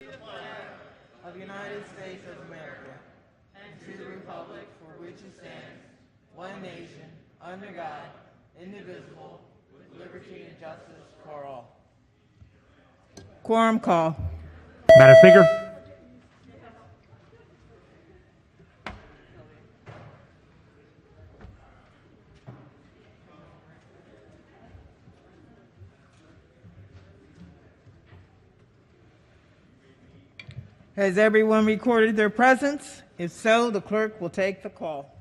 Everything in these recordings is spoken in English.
of the United States of America and to the republic for which it stands, one nation, under God, indivisible, with liberty and justice for all. Quorum call. Madam Speaker. Has everyone recorded their presence? If so, the clerk will take the call.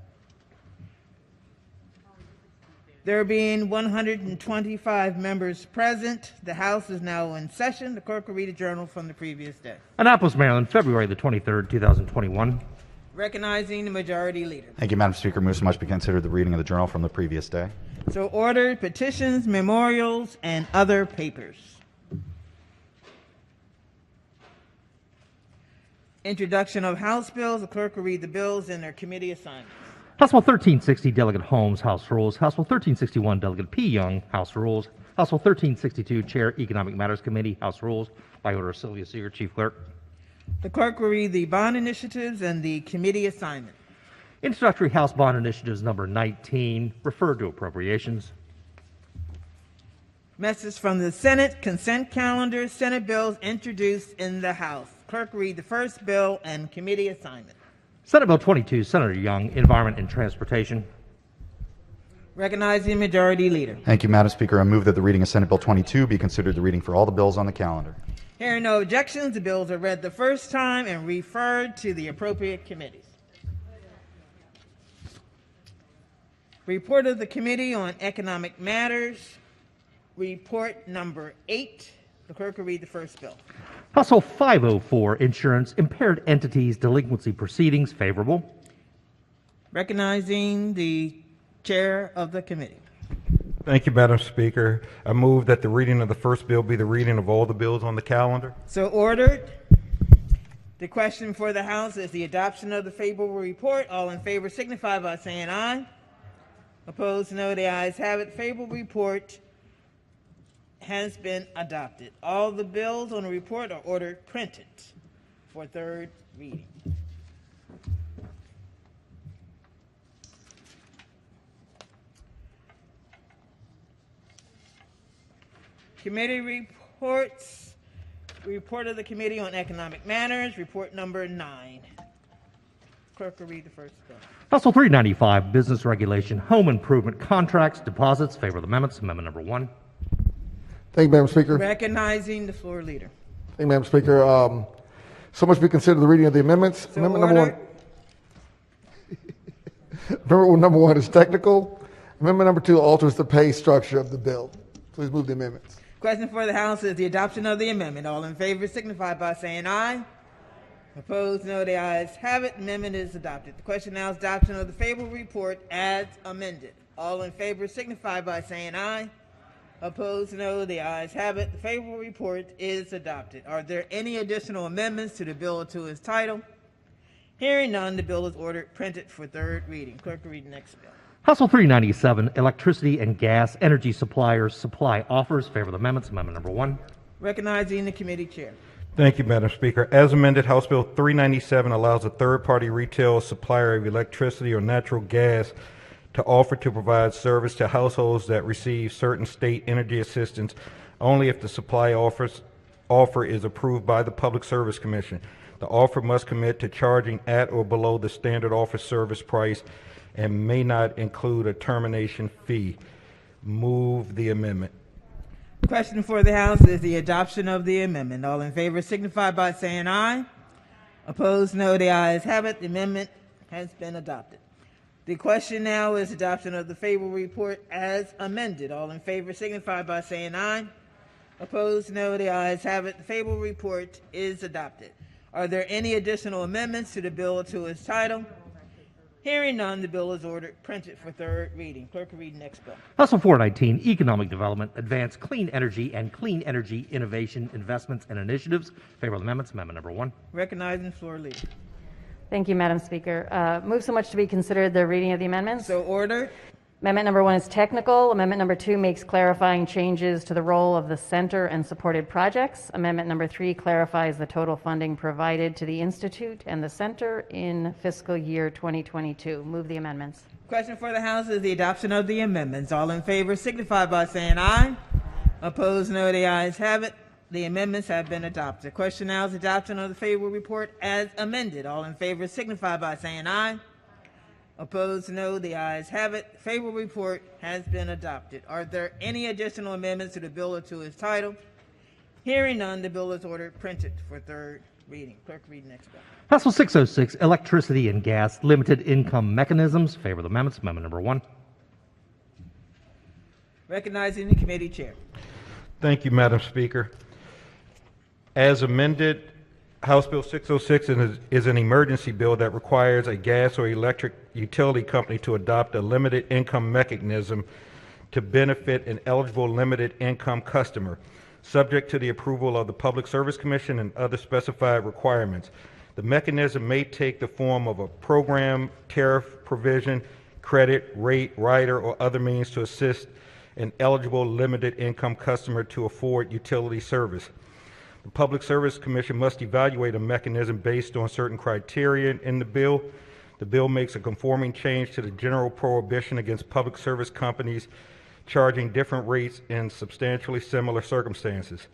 There being 125 members present, the House is now in session. The clerk will read a journal from the previous day. Annapolis, Maryland, February the 23rd, 2021. Recognizing the majority leader. Thank you, Madam Speaker. Move so much be considered the reading of the journal from the previous day. So ordered. Petitions, memorials, and other papers. Introduction of House bills. The clerk will read the bills and their committee assignments. House Bill 1360, Delegate Holmes, House Rules. House Bill 1361, Delegate P. Young, House Rules. House Bill 1362, Chair, Economic Matters Committee, House Rules. By order of Sylvia Seeger, Chief Clerk. The clerk will read the bond initiatives and the committee assignment. Introductory House Bond Initiatives number 19, referred to appropriations. Message from the Senate, consent calendar, Senate bills introduced in the House. Clerk will read the first bill and committee assignment. Senate Bill 22, Senator Young, Environment and Transportation. Recognizing majority leader. Thank you, Madam Speaker. I move that the reading of Senate Bill 22 be considered the reading for all the bills on the calendar. Hearing no objections, the bills are read the first time and referred to the appropriate committees. Report of the Committee on Economic Matters. Report number 8. The clerk will read the first bill. House Bill 504, Insurance, Impaired Entities, Delinquency Proceedings, favorable. Recognizing the chair of the committee. Thank you, Madam Speaker. I move that the reading of the first bill be the reading of all the bills on the calendar. So ordered. The question for the House is the adoption of the favorable report. All in favor signify by saying aye. Opposed, no. The ayes have it. Favorable report has been adopted. All the bills on the report are ordered printed for third reading. Committee reports. Report of the Committee on Economic Matters, report number 9. Clerk will read the first bill. House Bill 395, Business Regulation, Home Improvement Contracts, Deposits, favor of the amendments. Amendment number 1. Thank you, Madam Speaker. Recognizing the floor leader. Thank you, Madam Speaker. So much be considered the reading of the amendments. So Amendment ordered. number one is technical. Amendment number 2 alters the pay structure of the bill. Please move the amendments. Question for the House is the adoption of the amendment. All in favor signify by saying aye. Opposed, no. The ayes have it. Amendment is adopted. The question now is adoption of the favorable report as amended. All in favor signify by saying aye. Opposed, no. The ayes have it. The favorable report is adopted. Are there any additional amendments to the bill or to its title? Hearing none, the bill is ordered printed for third reading. Clerk will read the next bill. House Bill 397, Electricity and Gas Energy Suppliers Supply Offers, favor of the amendments. Amendment number 1. Recognizing the committee chair. Thank you, Madam Speaker. As amended, House Bill 397 allows a third-party retail supplier of electricity or natural gas to offer to provide service to households that receive certain state energy assistance only if the supply offer is approved by the Public Service Commission. The offer must commit to charging at or below the standard offer service price and may not include a termination fee. Move the amendment. Question for the House is the adoption of the amendment. All in favor signify by saying aye. Opposed, no. The ayes have it. The amendment has been adopted. The question now is adoption of the favorable report as amended. All in favor signify by saying aye. Opposed, no. The ayes have it. The favorable report is adopted. Are there any additional amendments to the bill or to its title? Hearing none, the bill is ordered printed for third reading. Clerk will read the next bill. House Bill 419, Economic Development, Advance Clean Energy and Clean Energy Innovation Investments and Initiatives. Favor of the amendments. Amendment number 1. Recognizing the floor leader. Thank you, Madam Speaker. Move so much to be considered the reading of the amendments. So ordered. Amendment number 1 is technical. Amendment number 2 makes clarifying changes to the role of the center and supported projects. Amendment number 3 clarifies the total funding provided to the Institute and the center in fiscal year 2022. Move the amendments. Question for the House is the adoption of the amendments. All in favor signify by saying aye. Opposed, no. The ayes have it. The amendments have been adopted. Question now is adoption of the favorable report as amended. All in favor signify by saying aye. Opposed, no. The ayes have it. Favorable report has been adopted. Are there any additional amendments to the bill or to its title? Hearing none, the bill is ordered printed for third reading. Clerk, read next bill. House Bill 606, Electricity and Gas Limited Income Mechanisms. Favor the amendments. Amendment number 1. Recognizing the committee chair. Thank you, Madam Speaker. As amended, House Bill 606 is an emergency bill that requires a gas or electric utility company to adopt a limited income mechanism to benefit an eligible limited income customer, subject to the approval of the Public Service Commission and other specified requirements. The mechanism may take the form of a program, tariff provision, credit, rate, rider, or other means to assist an eligible limited income customer to afford utility service. The Public Service Commission must evaluate a mechanism based on certain criteria in the bill. The bill makes a conforming change to the general prohibition against public service companies charging different rates in substantially similar circumstances.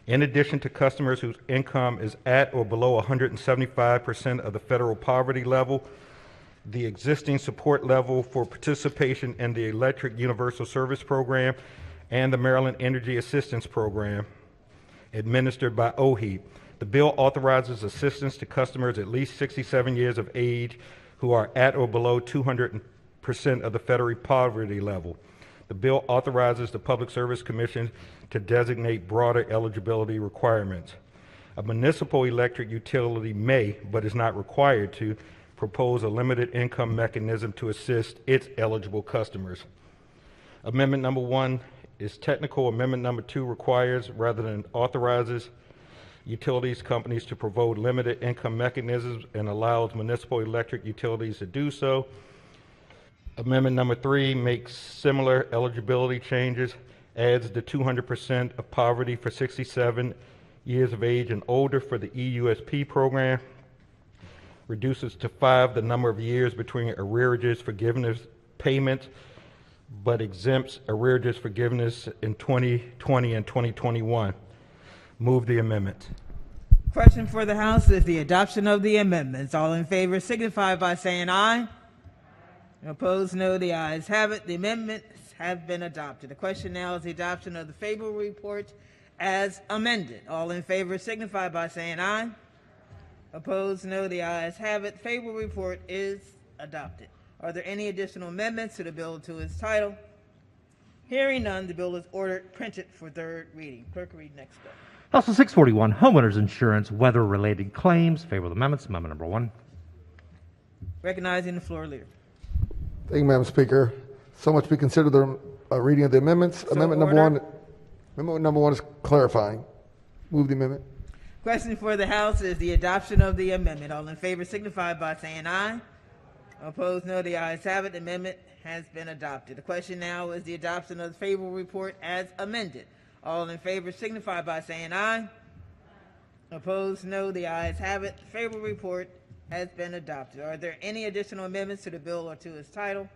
In addition to customers whose income is at or below 175% of the federal poverty level, the existing support level for participation in the Electric Universal Service Program and the Maryland Energy Assistance Program administered by OHEAP. The bill authorizes assistance to customers at least 67 years of age who are at or below 200% of the federal poverty level. The bill authorizes the Public Service Commission to designate broader eligibility requirements. A municipal electric utility may, but is not required to, propose a limited income mechanism to assist its eligible customers. Amendment number 1 is technical. Amendment number 2 requires, rather than authorizes, utilities companies to propose limited income mechanisms and allows municipal electric utilities to do so. Amendment number 3 makes similar eligibility changes, adds the 200% of poverty for 67 years of age and older for the EUSP program, reduces to 5 the number of years between arrearages forgiveness payments, but exempts arrearages forgiveness in 2020 and 2021. Move the amendment. Question for the House is the adoption of the amendments. All in favor signify by saying aye. Opposed, no. The ayes have it. The amendments have been adopted. The question now is the adoption of the favorable report as amended. All in favor signify by saying aye. Opposed, no. The ayes have it. Favorable report is adopted. Are there any additional amendments to the bill or to its title? Hearing none, the bill is ordered printed for third reading. Clerk, read next bill. House Bill 641, Homeowners Insurance Weather-Related Claims. Favor the amendments. Amendment number 1. Recognizing the floor leader. Thank you, Madam Speaker. So much be considered the reading of the amendments. Amendment number one is clarifying. Move the amendment. Question for the House is the adoption of the amendment. All in favor signify by saying aye. Opposed, no. The ayes have it. The amendment has been adopted. The question now is the adoption of the favorable report as amended. All in favor signify by saying aye. Opposed, no. The ayes have it. The favorable report has been adopted. Are there any additional amendments to the bill or to its title?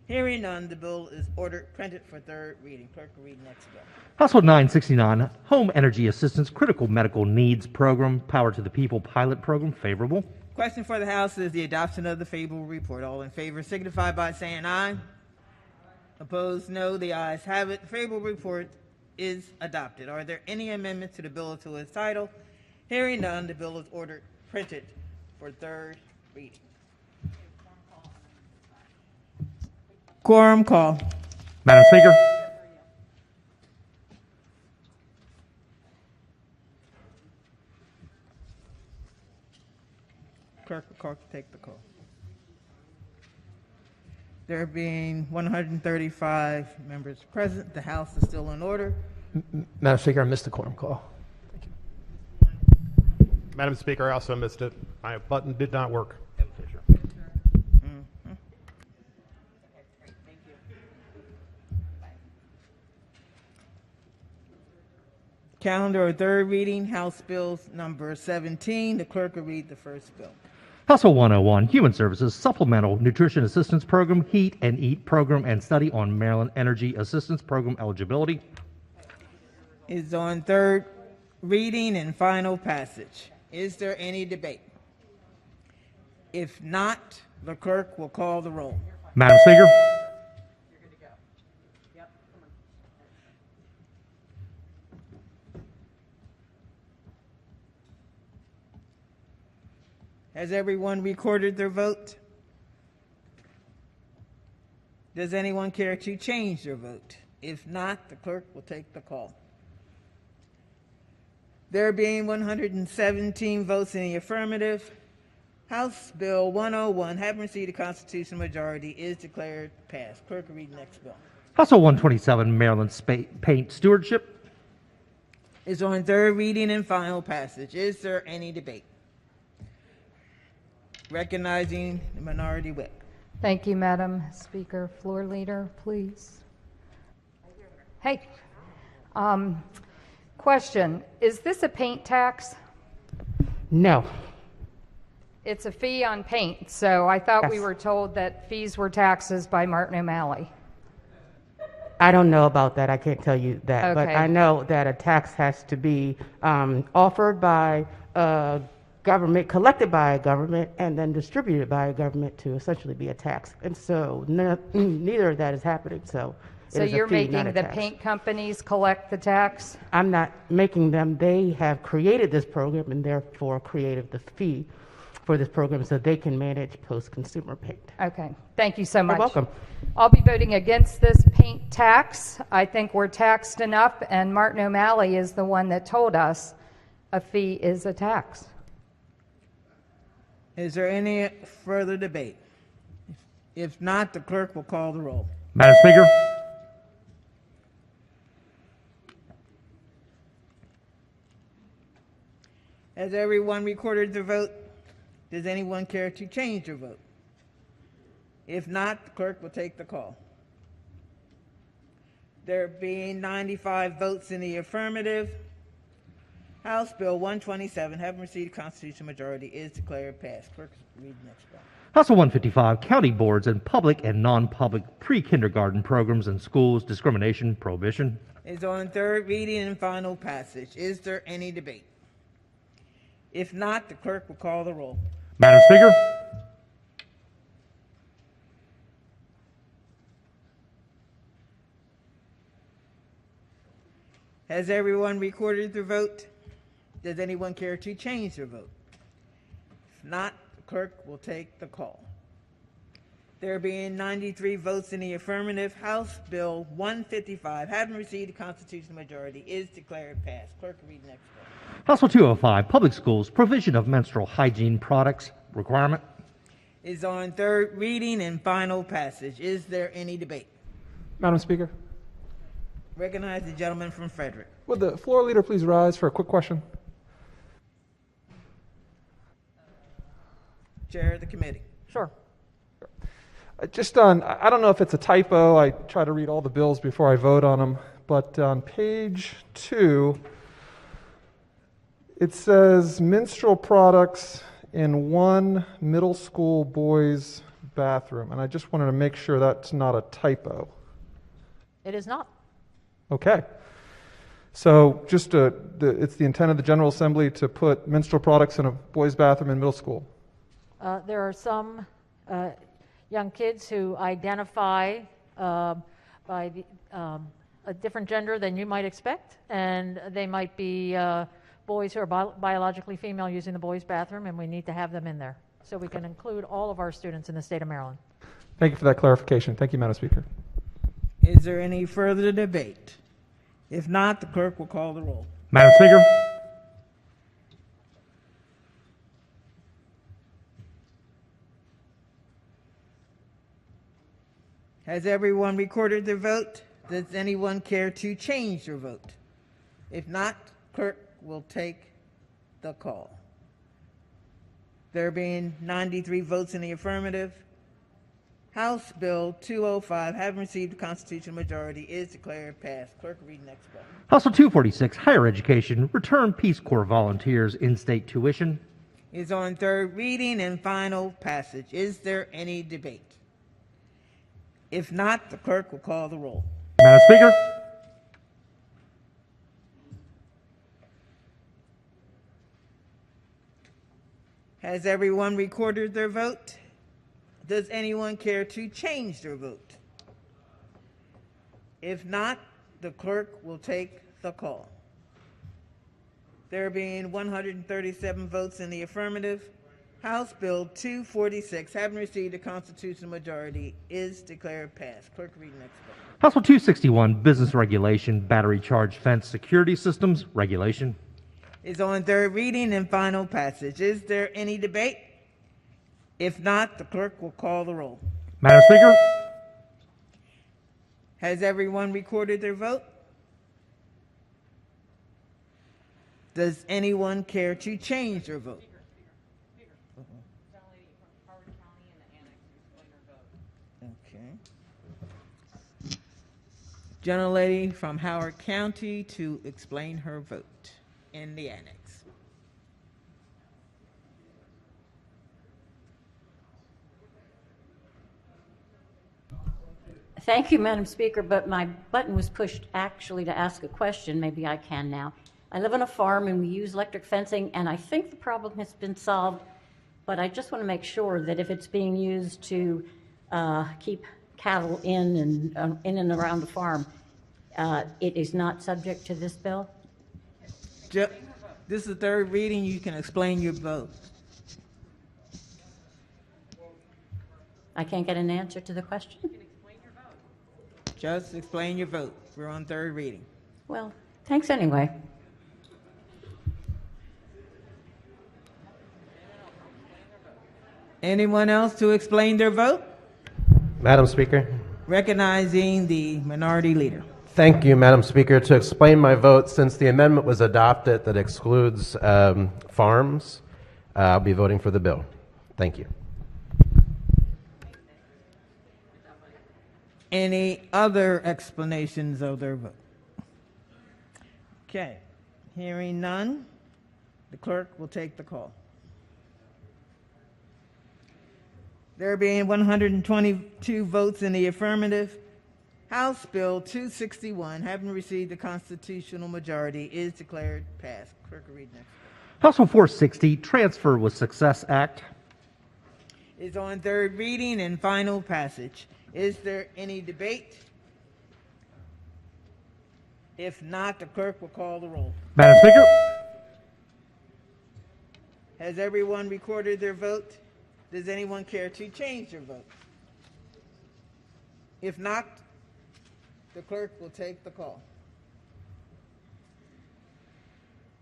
Hearing none, the bill is ordered printed for third reading. Clerk will read next bill. House Bill 969, Home Energy Assistance Critical Medical Needs Program, Power to the People Pilot Program. Favorable. Question for the House is the adoption of the favorable report. All in favor signify by saying aye. Opposed, no. The ayes have it. The favorable report is adopted. Are there any amendments to the bill or to its title? Hearing none, the bill is ordered printed for third reading. Quorum call. Madam Speaker. Clerk will take the call. There being 135 members present, the House is still in order. Madam Speaker, I missed the quorum call. Thank you. Madam Speaker, I also missed it. My button did not work. Calendar of third reading, House Bills number 17. The clerk will read the first bill. House Bill 101, Human Services Supplemental Nutrition Assistance Program, Heat and Eat Program, and Study on Maryland Energy Assistance Program eligibility. Is on third reading and final passage. Is there any debate? If not, the clerk will call the roll. Madam Speaker. Has everyone recorded their vote? Does anyone care to change their vote? If not, the clerk will take the call. There being 117 votes in the affirmative, House Bill 101, having received a constitutional majority, is declared passed. Clerk will read the next bill. House Bill 127, Maryland Paint Stewardship. Is on third reading and final passage. Is there any debate? Recognizing the minority whip. Thank you, Madam Speaker. Floor leader, please. Hey, question, is this a paint tax? No. It's a fee on paint, so I thought we Yes. were told that fees were taxes by Martin O'Malley. I don't know about that. I can't tell you that. But Okay. I know that a tax has to be offered by a government, collected by a government, and then distributed by a government to essentially be a tax. And so neither of that is happening. So it So is a you're fee, not making a the tax. paint companies collect the tax? I'm not making them. They have created this program and therefore created the fee for this program so they can manage post-consumer paint. Okay, thank you so much. You're welcome. I'll be voting against this paint tax. I think we're taxed enough, and Martin O'Malley is the one that told us a fee is a tax. Is there any further debate? If not, the clerk will call the roll. Madam Speaker. Has everyone recorded their vote? Does anyone care to change their vote? If not, the clerk will take the call. There being 95 votes in the affirmative, House Bill 127, having received a constitutional majority, is declared passed. Clerk, read the next bill. House Bill 155, County Boards and Public and Non-Public Pre-Kindergarten Programs in Schools Discrimination Prohibition. Is on third reading and final passage. Is there any debate? If not, the clerk will call the roll. Madam Speaker. Has everyone recorded their vote? Does anyone care to change their vote? If not, the clerk will take the call. There being 93 votes in the affirmative, House Bill 155, having received a constitutional majority, is declared passed. Clerk will read the next bill. House Bill 205, Public Schools Provision of Menstrual Hygiene Products Requirement. Is on third reading and final passage. Is there any debate? Madam Speaker, Recognize the gentleman from Frederick. would the floor leader please rise for a quick question? Chair of the committee. Sure. Just on, I don't know if it's a typo. I try to read all the bills before I vote on them. But on page 2, it says menstrual products in one middle school boys' bathroom. And I just wanted to make sure that's not a typo. It is not. Okay. So just it's the intent of the General Assembly to put menstrual products in a boys' bathroom in middle school. There are some young kids who identify by a different gender than you might expect, and they might be boys who are biologically female using the boys' bathroom, and we need to have them in there so we can include all of our students in the state of Maryland. Thank you for that clarification. Thank you, Madam Speaker. Is there any further debate? If not, the clerk will call the roll. Madam Speaker. Has everyone recorded their vote? Does anyone care to change their vote? If not, clerk will take the call. There being 93 votes in the affirmative, House Bill 205, having received a constitutional majority, is declared passed. Clerk will read the next bill. House Bill 246, higher education, return Peace Corps volunteers in-state tuition. Is on third reading and final passage. Is there any debate? If not, the clerk will call the roll. Madam Speaker. Has everyone recorded their vote? Does anyone care to change their vote? If not, the clerk will take the call. There being 137 votes in the affirmative, House Bill 246, having received a constitutional majority, is declared passed. Clerk, read the next bill. House Bill 261, business regulation, battery charge fence security systems regulation. Is on third reading and final passage. Is there any debate? If not, the clerk will call the roll. Madam Speaker. Has everyone recorded their vote? Does anyone care to change their vote? Okay. Gentlelady from Howard County to explain her vote in the annex. Thank you, Madam Speaker, but my button was pushed actually to ask a question. Maybe I can now. I live on a farm and we use electric fencing, and I think the problem has been solved, but I just want to make sure that if it's being used to keep cattle in and around the farm, it is not subject to this bill? This is the third reading. You can explain your vote. I can't get an answer to the question? Just explain your vote. We're on third reading. Well, thanks anyway. Anyone else to explain their vote? Madam Speaker. Recognizing the minority leader. Thank you, Madam Speaker. To explain my vote, since the amendment was adopted that excludes farms, I'll be voting for the bill. Thank you. Any other explanations of their vote? Okay. Hearing none, the clerk will take the call. There being 122 votes in the affirmative, House Bill 261, having received a constitutional majority, is declared passed. Clerk will read next. House Bill 460, Transfer with Success Act. Is on third reading and final passage. Is there any debate? If not, the clerk will call the roll. Madam Speaker. Has everyone recorded their vote? Does anyone care to change their vote? If not, the clerk will take the call.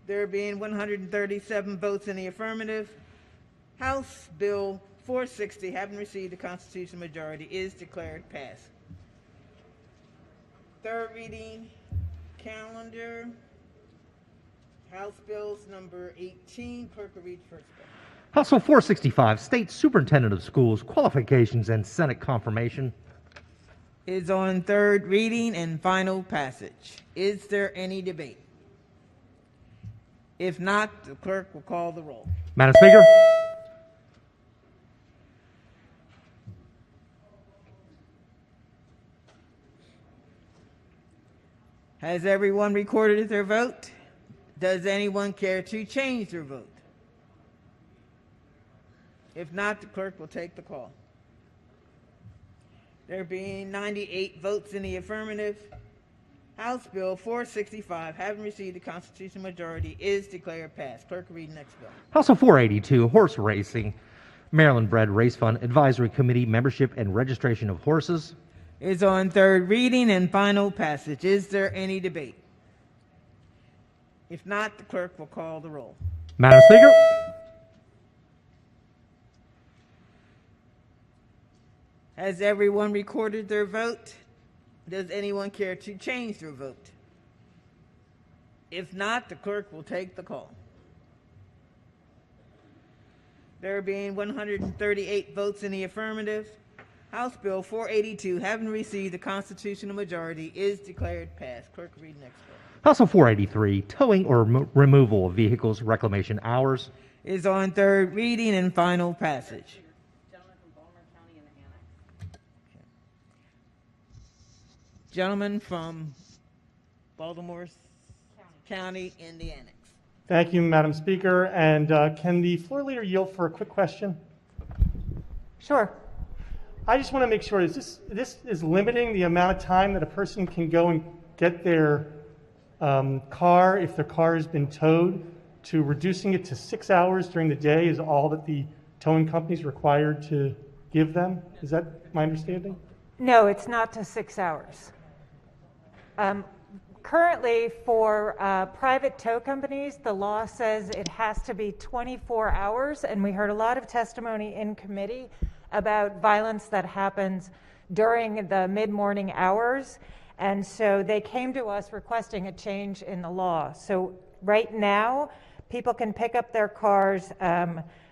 There being 137 votes in the affirmative, House Bill 460, having received a constitutional majority, is declared passed. Third reading calendar, House Bills number 18. Clerk will read first bill. House Bill 465, State Superintendent of Schools, Qualifications and Senate Confirmation. Is on third reading and final passage. Is there any debate? If not, the clerk will call the roll. Madam Speaker. Has everyone recorded their vote? Does anyone care to change their vote? If not, the clerk will take the call. There being 98 votes in the affirmative, House Bill 465, having received a constitutional majority, is declared passed. Clerk will read the next bill. House Bill 482, Horse Racing, Maryland Bred Race Fund Advisory Committee Membership and Registration of Horses. Is on third reading and final passage. Is there any debate? If not, the clerk will call the roll. Madam Speaker. Has everyone recorded their vote? Does anyone care to change their vote? If not, the clerk will take the call. There being 138 votes in the affirmative, House Bill 482, having received the constitutional majority, is declared passed. Clerk, read next bill. House Bill 483, towing or removal of vehicles reclamation hours. Is on third reading and final passage. Gentleman from Baltimore County in the annex. Thank you, Madam Speaker. And can the floor leader yield for a quick question? Sure. I just want to make sure, this is limiting the amount of time that a person can go and get their car, if their car has been towed, to reducing it to 6 hours during the day is all that the towing company is required to give them? Is that my understanding? No, it's not to 6 hours. Currently, for private tow companies, the law says it has to be 24 hours, and we heard a lot of testimony in committee about violence that happens during the mid-morning hours, and so they came to us requesting a change in the law. So right now, people can pick up their cars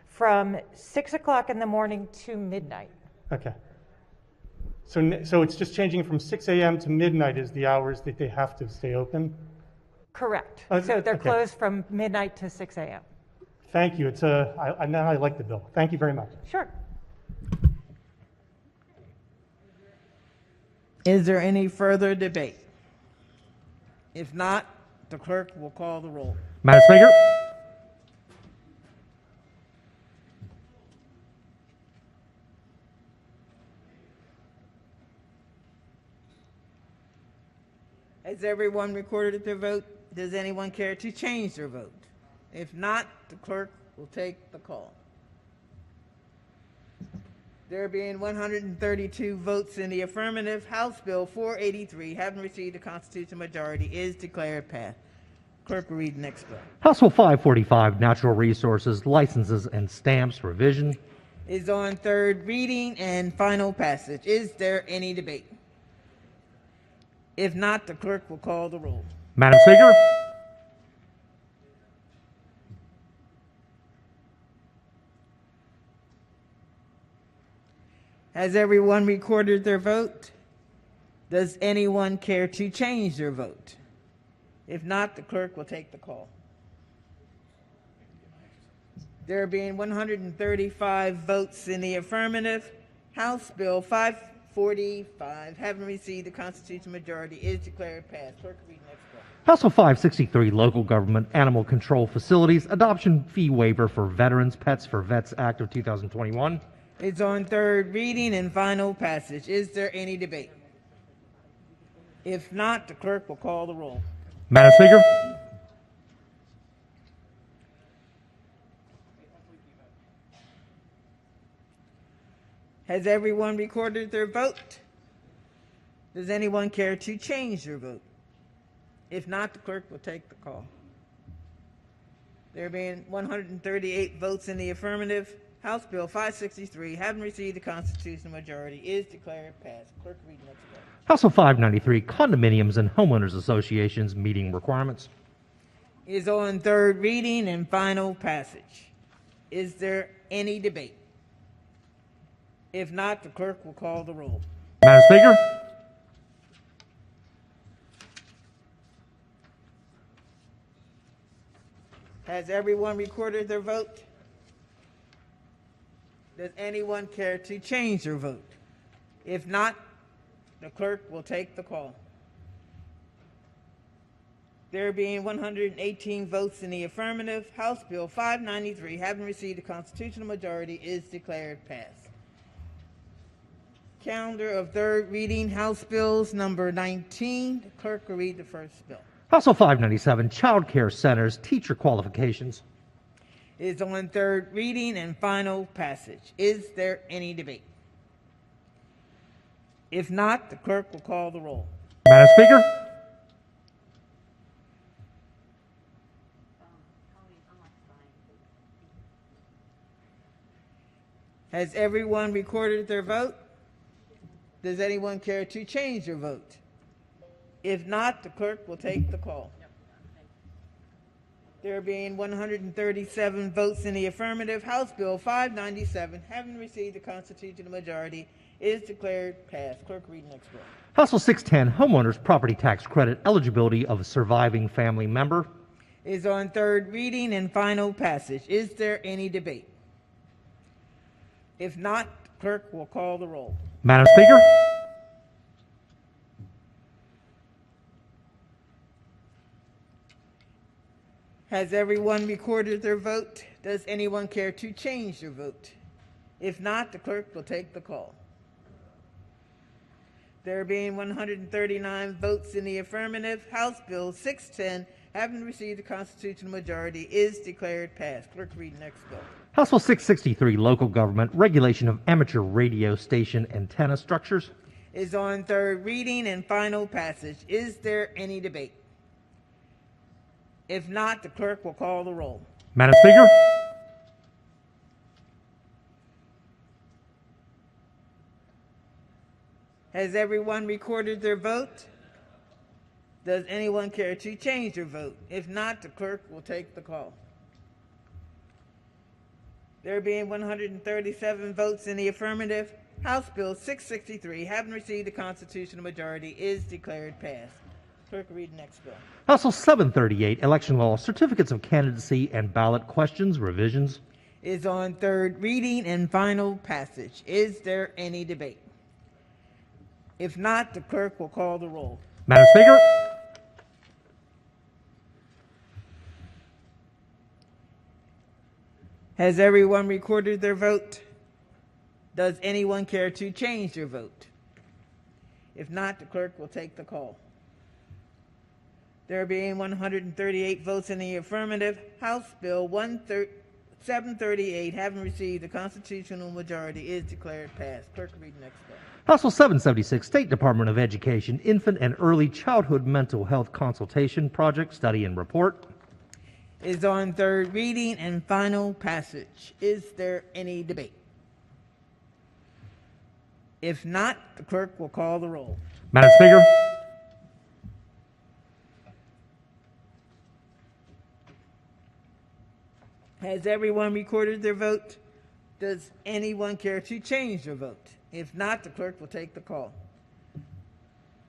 from 6 o'clock in the morning to midnight. Okay. So it's just changing from 6 a.m. to midnight is the hours that they have to stay open? Correct. So they're closed from midnight to 6 a.m. Thank you. Now I like the bill. Thank you very much. Sure. Is there any further debate? If not, the clerk will call the roll. Madam Speaker? Has everyone recorded their vote? Does anyone care to change their vote? If not, the clerk will take the call. There being 132 votes in the affirmative, House Bill 483, having received a constitutional majority, is declared passed. Clerk will read the next bill. House Bill 545, natural resources, licenses, and stamps revision. Is on third reading and final passage. Is there any debate? If not, the clerk will call the roll. Madam Speaker? Has everyone recorded their vote? Does anyone care to change their vote? If not, the clerk will take the call. There being 135 votes in the affirmative, House Bill 545, having received the constitutional majority, is declared passed. Clerk, read next bill. House Bill 563, local government animal control facilities, adoption fee waiver for veterans, Pets for Vets Act of 2021. It's on third reading and final passage. Is there any debate? If not, the clerk will call the roll. Madam Speaker? Has everyone recorded their vote? Does anyone care to change their vote? If not, the clerk will take the call. There being 138 votes in the affirmative, House Bill 563, having received the constitutional majority, is declared passed. Clerk, read next bill. House Bill 593, condominiums and homeowners associations meeting requirements. Is on third reading and final passage. Is there any debate? If not, the clerk will call the roll. Madam Speaker? Has everyone recorded their vote? Does anyone care to change their vote? If not, the clerk will take the call. There being 118 votes in the affirmative, House Bill 593, having received a constitutional majority, is declared passed. Calendar of third reading, House Bills number 19. The clerk will read the first bill. House Bill 597, child care centers, teacher qualifications. Is on third reading and final passage. Is there any debate? If not, the clerk will call the roll. Madam Speaker? Has everyone recorded their vote? Does anyone care to change their vote? If not, the clerk will take the call. There being 137 votes in the affirmative, House Bill 597, having received the constitutional majority, is declared passed. Clerk, read the next bill. House Bill 610, homeowners property tax credit eligibility of a surviving family member. Is on third reading and final passage. Is there any debate? If not, clerk will call the roll. Madam Speaker. Has everyone recorded their vote? Does anyone care to change their vote? If not, the clerk will take the call. There being 139 votes in the affirmative, House Bill 610, having received the constitutional majority, is declared passed. Clerk, read the next bill. House Bill 663, local government regulation of amateur radio station antenna structures. Is on third reading and final passage. Is there any debate? If not, the clerk will call the roll. Madam Speaker. Has everyone recorded their vote? Does anyone care to change their vote? If not, the clerk will take the call. There being 137 votes in the affirmative, House Bill 663, having received the constitutional majority, is declared passed. Clerk, read the next bill. House Bill 738, election law, certificates of candidacy and ballot questions, revisions. Is on third reading and final passage. Is there any debate? If not, the clerk will call the roll. Madam Speaker. Has everyone recorded their vote? Does anyone care to change their vote? If not, the clerk will take the call. There being 138 votes in the affirmative, House Bill 738, having received the constitutional majority, is declared passed. Clerk, read the next bill. House Bill 776, State Department of Education Infant and Early Childhood Mental Health Consultation Project Study and Report. Is on third reading and final passage. Is there any debate? If not, the clerk will call the roll. Madam Speaker. Has everyone recorded their vote? Does anyone care to change their vote? If not, the clerk will take the call.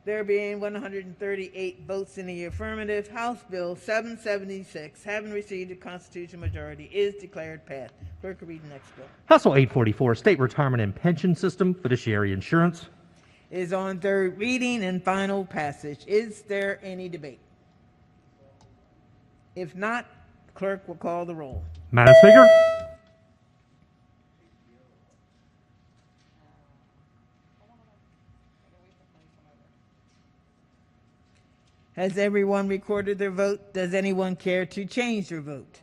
There being 138 votes in the affirmative, House Bill 776, having received the constitutional majority, is declared passed. Clerk will read the next bill. House Bill 844, State Retirement and Pension System Fiduciary Insurance. Is on third reading and final passage. Is there any debate? If not, the clerk will call the roll. Madam Speaker. Has everyone recorded their vote? Does anyone care to change their vote?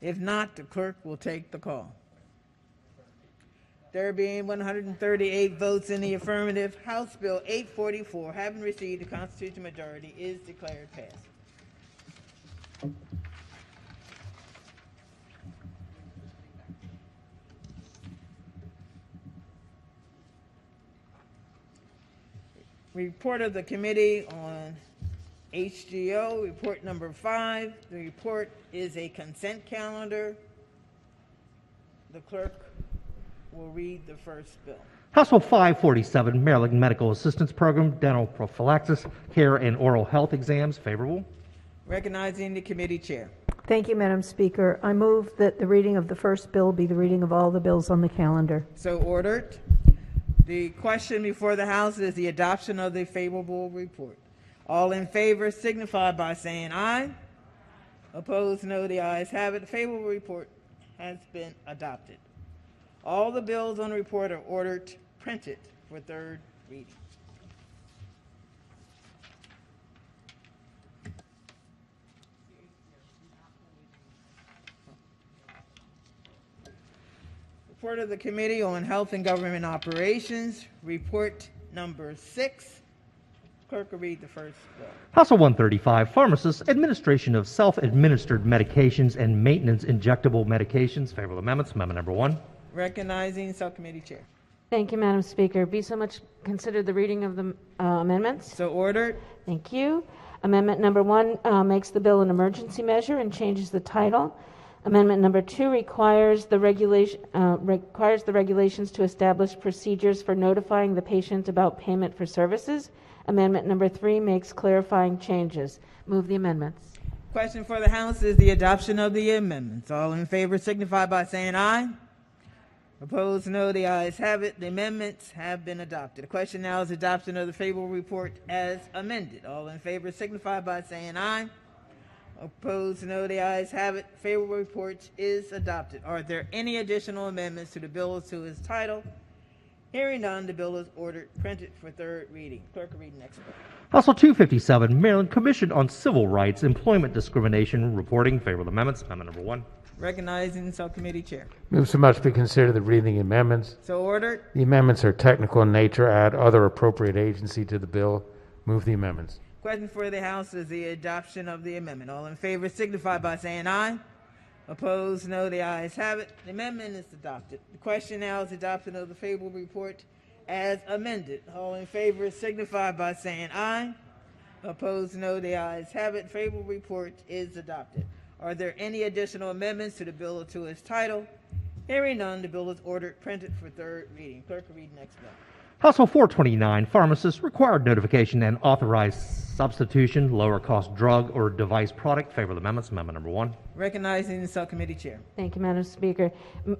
If not, the clerk will take the call. There being 138 votes in the affirmative, House Bill 844, having received the constitutional majority, is declared passed. Report of the Committee on HGO, report number 5. The report is a consent calendar. The clerk will read the first bill. House Bill 547, Maryland Medical Assistance Program, dental prophylaxis, care, and oral health exams. Favorable. Recognizing the committee chair. Thank you, Madam Speaker. I move that the reading of the first bill be the reading of all the bills on the calendar. So ordered. The question before the House is the adoption of the favorable report. All in favor signify by saying aye. Opposed, no. The ayes have it. The favorable report has been adopted. All the bills on the report are ordered printed for third reading. Report of the Committee on Health and Government Operations, report number 6. Clerk will read the first bill. House Bill 135, pharmacists, administration of self-administered medications and maintenance injectable medications. Favorable amendments. Amendment number 1. Recognizing Subcommittee Chair. Thank you, Madam Speaker. Be so much considered the reading of the amendments. So ordered. Thank you. Amendment number 1 makes the bill an emergency measure and changes the title. Amendment number 2 requires the regulations to establish procedures for notifying the patient about payment for services. Amendment number 3 makes clarifying changes. Move the amendments. Question for the House is the adoption of the amendments. All in favor signify by saying aye. Opposed, no. The ayes have it. The amendments have been adopted. The question now is adoption of the favorable report as amended. All in favor signify by saying aye. Opposed, no. The ayes have it. Favorable report is adopted. Are there any additional amendments to the bill to its title? Hearing none, the bill is ordered printed for third reading. Clerk will read the next bill. House Bill 257, Maryland Commission on Civil Rights, Employment Discrimination, Reporting. Favorable amendments. Amendment number 1. Recognizing subcommittee chair. Move so much be considered the reading amendments. So ordered. The amendments are technical in nature. Add other appropriate agency to the bill. Move the amendments. Question for the House is the adoption of the amendment. All in favor signify by saying aye. Opposed, no. The ayes have it. The amendment is adopted. The question now is adoption of the favorable report as amended. All in favor signify by saying aye. Opposed, no. The ayes have it. Favorable report is adopted. Are there any additional amendments to the bill to its title? Hearing none, the bill is ordered printed for third reading. Clerk will read the next bill. House Bill 429, Pharmacists, Required Notification and Authorized Substitution, Lower Cost Drug or Device Product. Favorable amendments. Amendment number 1. Recognizing the subcommittee chair. Thank you, Madam Speaker.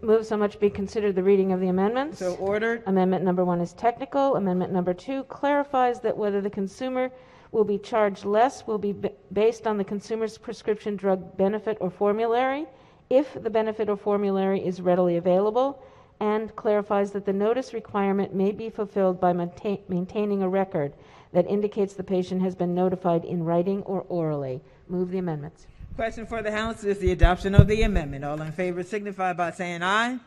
Move so much be considered the reading of the amendments. So ordered. Amendment number 1 is technical. Amendment number 2 clarifies that whether the consumer will be charged less will be based on the consumer's prescription drug benefit or formulary, if the benefit or formulary is readily available, and clarifies that the notice requirement may be fulfilled by maintaining a record that indicates the patient has been notified in writing or orally. Move the amendments. Question for the House is the adoption of the amendment. All in favor signify by saying aye.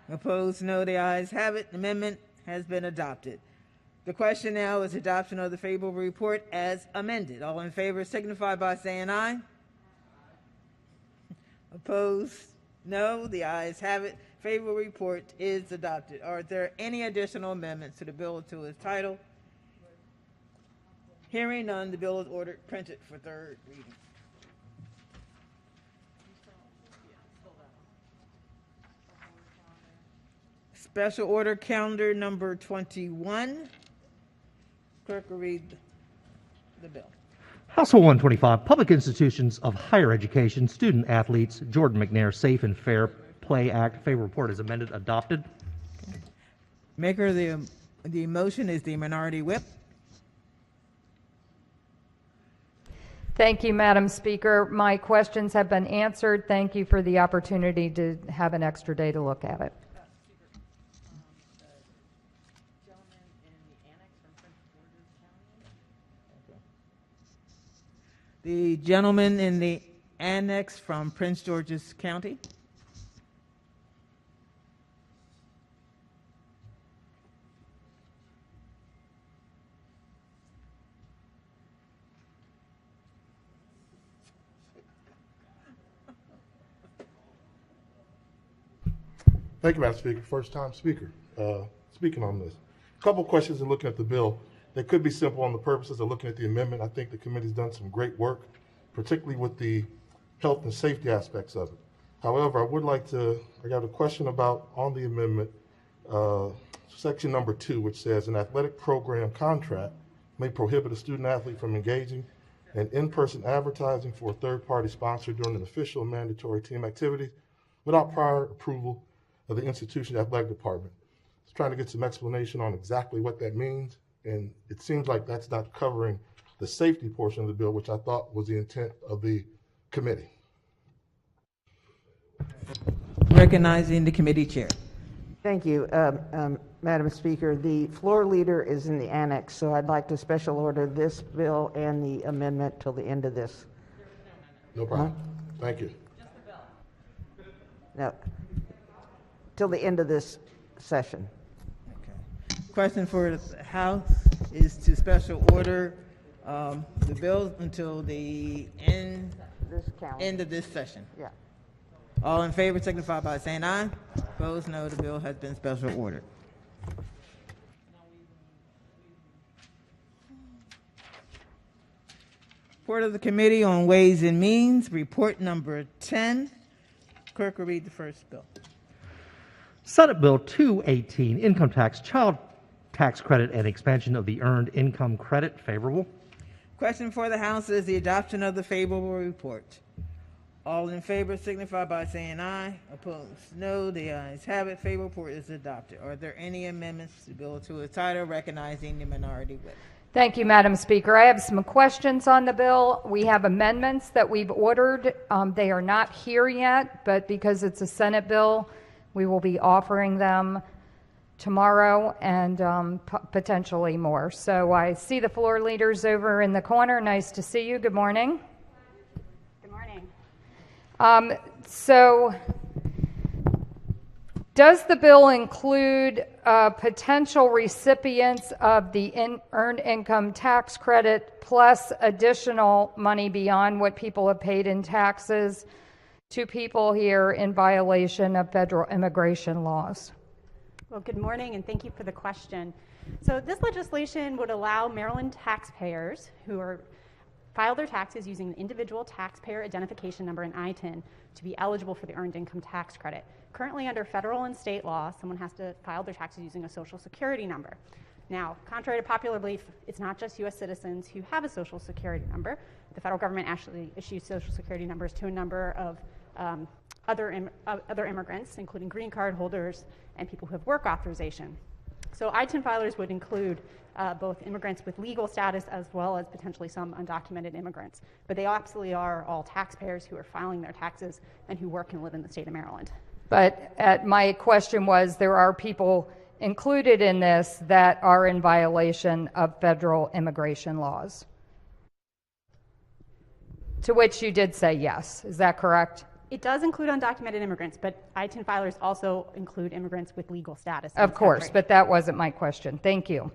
Opposed, no. The ayes have it. The amendment has been adopted. The question now is adoption of the favorable report as amended. All in favor signify by saying aye. Opposed, no. The ayes have it. Favorable report is adopted. Are there any additional amendments to the bill to its title? Hearing none, the bill is ordered printed for third reading. Special order calendar number 21. Clerk will read the bill. House Bill 125, Public Institutions of Higher Education, Student Athletes, Jordan McNair Safe and Fair Play Act. Favorable report is amended, adopted. Maker of the motion is the minority whip. Thank you, Madam Speaker. My questions have been answered. Thank you for the opportunity to have an extra day to look at it. The gentleman in the annex from Prince George's County. Thank you, Madam Speaker. First time speaker speaking on this. A couple questions in looking at the bill. They could be simple on the purposes of looking at the amendment. I think the committee's done some great work, particularly with the health and safety aspects of it. However, I got a question about on the amendment, section number 2, which says an athletic program contract may prohibit a student athlete from engaging in in-person advertising for a third-party sponsor during an official and mandatory team activity without prior approval of the institution's athletic department. I was trying to get some explanation on exactly what that means, and it seems like that's not covering the safety portion of the bill, which I thought was the intent of the committee. Recognizing the committee chair. Thank you, Madam Speaker. The floor leader is in the annex, so I'd like to special order this bill and the amendment till the end of this. No problem. Thank you. No, till the end of this session. Question for the House is to special order the bill until the end of this session. Yeah. All in favor signify by saying aye. Opposed, no. The bill has been special ordered. Report of the Committee on Ways and Means, report number 10. Clerk will read the first bill. Senate Bill 218, Income Tax, Child Tax Credit, and Expansion of the Earned Income Credit. Favorable. Question for the House is the adoption of the favorable report. All in favor signify by saying aye. Opposed, no. The ayes have it. Favorable report is adopted. Are there any amendments to Bill to its title recognizing the minority whip? Thank you, Madam Speaker. I have some questions on the bill. We have amendments that we've ordered. They are not here yet, but because it's a Senate bill, we will be offering them tomorrow and potentially more. So I see the floor leaders over in the corner. Nice to see you. Good morning. Good morning. So does the bill include potential recipients of the earned income tax credit plus additional money beyond what people have paid in taxes to people here in violation of federal immigration laws? Well, good morning, and thank you for the question. So this legislation would allow Maryland taxpayers who file their taxes using an individual taxpayer identification number and ITIN to be eligible for the earned income tax credit. Currently, under federal and state law, someone has to file their taxes using a social security number. Now, contrary to popular belief, it's not just U.S. citizens who have a social security number. The federal government actually issues social security numbers to a number of other immigrants, including green card holders and people who have work authorization. So ITIN filers would include both immigrants with legal status as well as potentially some undocumented immigrants. But they absolutely are all taxpayers who are filing their taxes and who work and live in the state of Maryland. But my question was, there are people included in this that are in violation of federal immigration laws. To which you did say yes. Is that correct? It does include undocumented immigrants, but ITIN filers also include immigrants with legal status. Of course, but that wasn't my question. Thank you.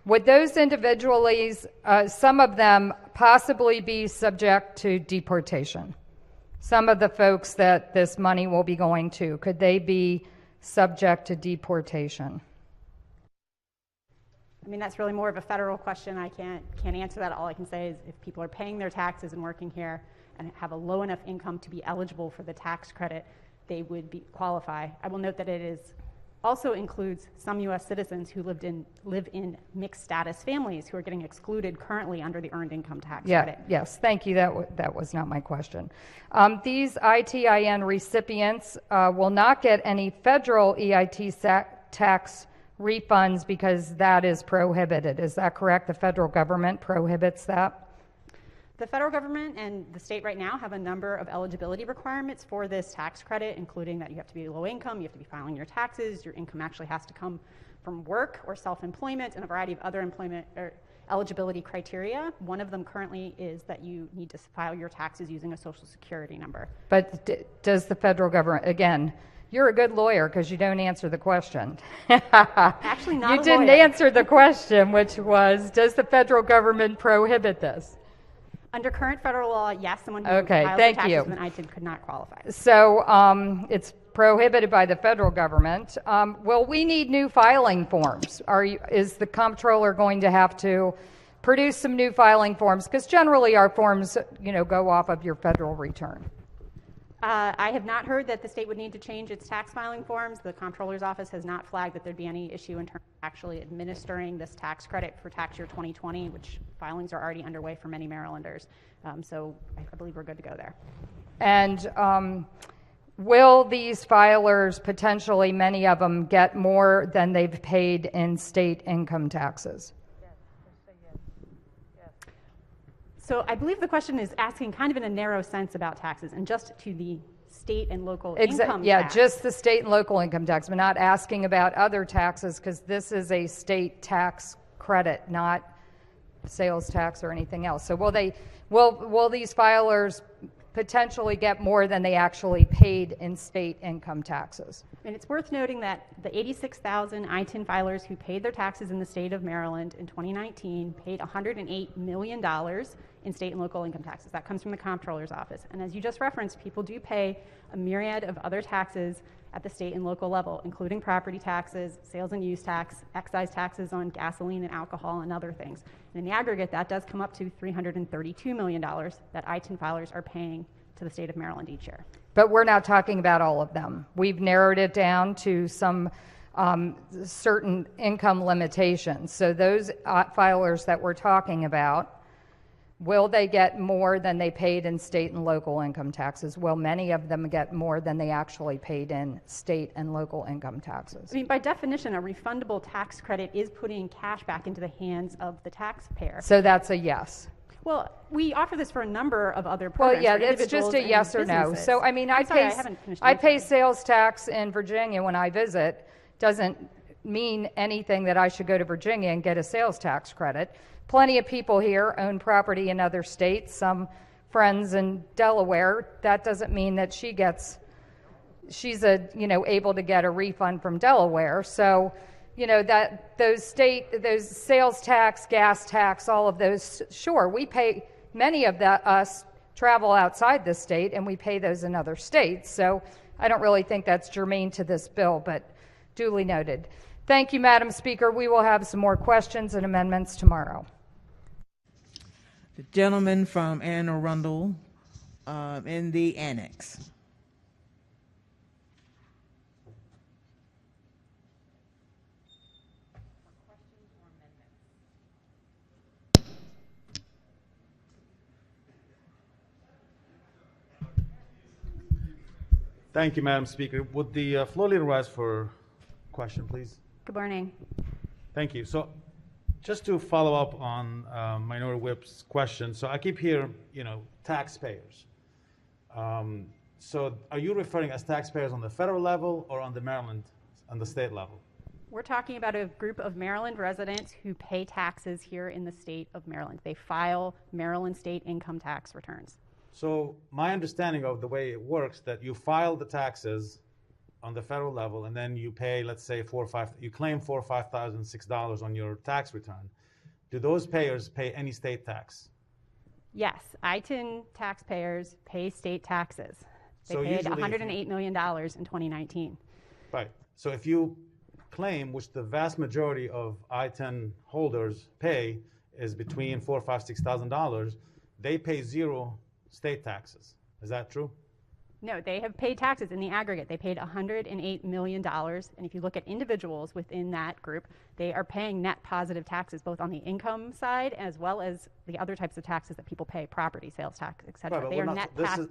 Would those individuals, some of them, possibly be subject to deportation? Some of the folks that this money will be going to, could they be subject to deportation? I mean, that's really more of a federal question. I can't answer that. All I can say is if people are paying their taxes and working here and have a low enough income to be eligible for the tax credit, they would qualify. I will note that it also includes some U.S. citizens who live in mixed status families who are getting excluded currently under the earned income tax credit. Yes, thank you. That was not my question. These ITIN recipients will not get any federal EIT tax refunds because that is prohibited. Is that correct? The federal government prohibits that? The federal government and the state right now have a number of eligibility requirements for this tax credit, including that you have to be low income, you have to be filing your taxes, your income actually has to come from work or self-employment, and a variety of other employment or eligibility criteria. One of them currently is that you need to file your taxes using a social security number. But does the federal government, again, you're a good lawyer because you don't answer the question. Actually, not You didn't answer the question, which was, does the federal government prohibit this? Under current federal law, yes, someone who Okay, files thank their taxes you. with an ITIN could not qualify. So it's prohibited by the federal government. Well, we need new filing forms. Is the comptroller going to have to produce some new filing forms? Because generally our forms, go off of your federal return. I have not heard that the state would need to change its tax filing forms. The comptroller's office has not flagged that there'd be any issue in terms of actually administering this tax credit for tax year 2020, which filings are already underway for many Marylanders. So I believe we're good to go there. And will these filers, potentially many of them, get more than they've paid in state income taxes? So I believe the question is asking kind of in a narrow sense about taxes and just to the state and local income tax. Just the state and local income tax. We're not asking about other taxes because this is a state tax credit, not sales tax or anything else. So will these filers potentially get more than they actually paid in state income taxes? And it's worth noting that the 86,000 ITIN filers who paid their taxes in the state of Maryland in 2019 paid $108 million in state and local income taxes. That comes from the comptroller's office. And as you just referenced, people do pay a myriad of other taxes at the state and local level, including property taxes, sales and use tax, excise taxes on gasoline and alcohol, and other things. And in the aggregate, that does come up to $332 million that ITIN filers are paying to the state of Maryland each year. But we're not talking about all of them. We've narrowed it down to some certain income limitations. So those filers that we're talking about, will they get more than they paid in state and local income taxes? Will many of them get more than they actually paid in state and local income taxes? I mean, by definition, a refundable tax credit is putting cash back into the hands of the taxpayer. So that's a yes. Well, we offer this for a number of other programs. Well, yeah, it's just a yes or no. So, I mean, I pay sales tax in Virginia when I visit. Doesn't mean anything that I should go to Virginia and get a sales tax credit. Plenty of people here own property in other states, some friends in Delaware. That doesn't mean that she's able to get a refund from Delaware. So, that those sales tax, gas tax, all of those, sure, we pay, many of us travel outside the state and we pay those in other states. So I don't really think that's germane to this bill, but duly noted. Thank you, Madam Speaker. We will have some more questions and amendments tomorrow. The gentleman from Anne Arundel in the annex. Thank you, Madam Speaker. Would the floor leader rise for question, please? Good morning. Thank you. So just to follow up on Minority Whip's question, so I keep hearing, taxpayers. So are you referring as taxpayers on the federal level or on the state level? We're talking about a group of Maryland residents who pay taxes here in the state of Maryland. They file Maryland state income tax returns. So my understanding of the way it works, that you file the taxes on the federal level, and then you pay, let's say, you claim $4,000 or $5,006 on your tax return. Do those payers pay any state tax? Yes, ITIN taxpayers pay state taxes. They So paid usually $108 million in 2019. Right. So if you claim, which the vast majority of ITIN holders pay is between $4,000, $5,000, $6,000, they pay zero state taxes. Is that true? No, they have paid taxes in the aggregate. They paid $108 million. And if you look at individuals within that group, they are paying net positive taxes, both on the income side as well as the other types of taxes that people pay, property, sales tax, et cetera. Right, they are net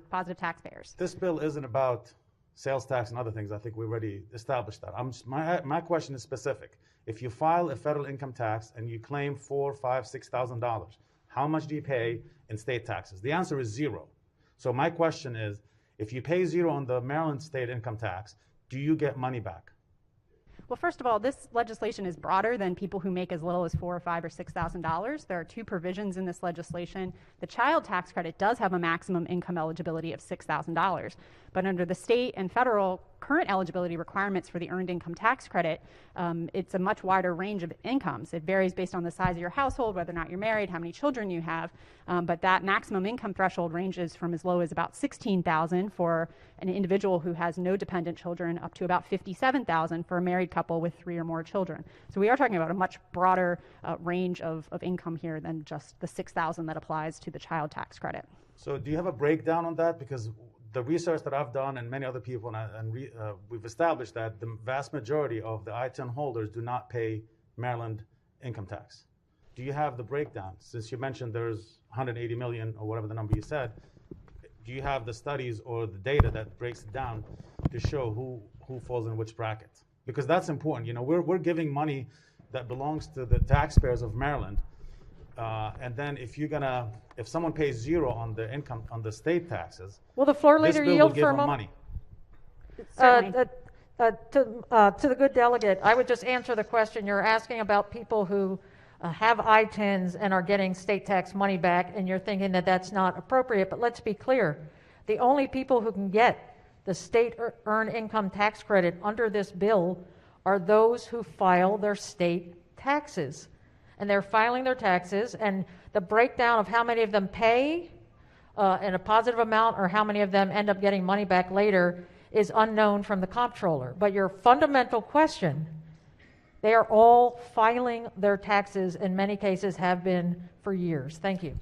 positive taxpayers. This bill isn't about sales tax and other things. I think we already established that. My question is specific. If you file a federal income tax and you claim $4,000, $5,000, $6,000, how much do you pay in state taxes? The answer is zero. So my question is, if you pay zero on the Maryland state income tax, do you get money back? Well, first of all, this legislation is broader than people who make as little as $4,000 or $5,000 or $6,000. There are two provisions in this legislation. The child tax credit does have a maximum income eligibility of $6,000, but under the state and federal current eligibility requirements for the earned income tax credit, it's a much wider range of incomes. It varies based on the size of your household, whether or not you're married, how many children you have, but that maximum income threshold ranges from as low as about $16,000 for an individual who has no dependent children up to about $57,000 for a married couple with 3 or more children. So we are talking about a much broader range of income here than just the $6,000 that applies to the child tax credit. So do you have a breakdown on that? Because the research that I've done and many other people, we've established that the vast majority of the I-10 holders do not pay Maryland income tax. Do you have the breakdown? Since you mentioned there's 180 million or whatever the number you said, do you have the studies or the data that breaks it down to show who falls in which bracket? Because that's important. You know, we're giving money that belongs to the taxpayers of Maryland. And then if someone pays zero on the income, on the state taxes, will the floor leader yield for a moment? To the good delegate, I would just answer the question. You're asking about people who have I-10s and are getting state tax money back, and you're thinking that that's not appropriate. But let's be clear. The only people who can get the state earned income tax credit under this bill are those who file their state taxes. And they're filing their taxes, and the breakdown of how many of them pay in a positive amount or how many of them end up getting money back later is unknown from the comptroller. But your fundamental question, they are all filing their taxes, in many cases have been for years. Thank you.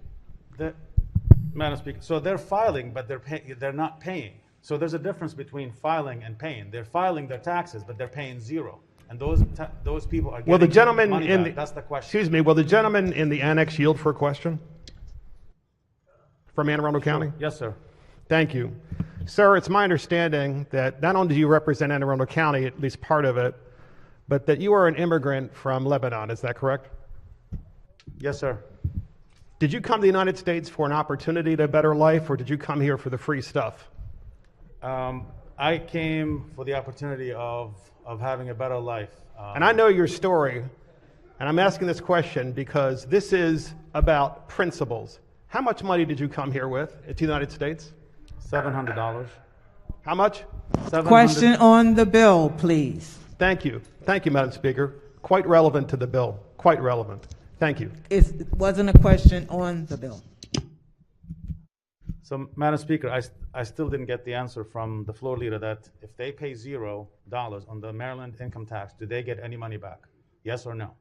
Madam Speaker, so they're filing, but they're not paying. So there's a difference between filing and paying. They're filing their taxes, but they're paying zero. And those people are getting Will the gentleman money in back. That's the question. Excuse me, will the gentleman in the annex yield for a question? From Anne Arundel County? Yes, sir. Thank you. Sir, it's my understanding that not only do you represent Anne Arundel County, at least part of it, but that you are an immigrant from Lebanon, is that correct? Yes, sir. Did you come to the United States for an opportunity to a better life, or did you come here for the free stuff? I came for the opportunity of having a better life. And I know your story, and I'm asking this question because this is about principles. How much money did you come here with to the United States? $700. How much? Question on the bill, please. Thank you. Thank you, Madam Speaker. Quite relevant to the bill. Quite relevant. Thank you. It wasn't a question on the bill. So, Madam Speaker, I still didn't get the answer from the floor leader that if they pay $0 on the Maryland income tax, do they get any money back? Yes or no?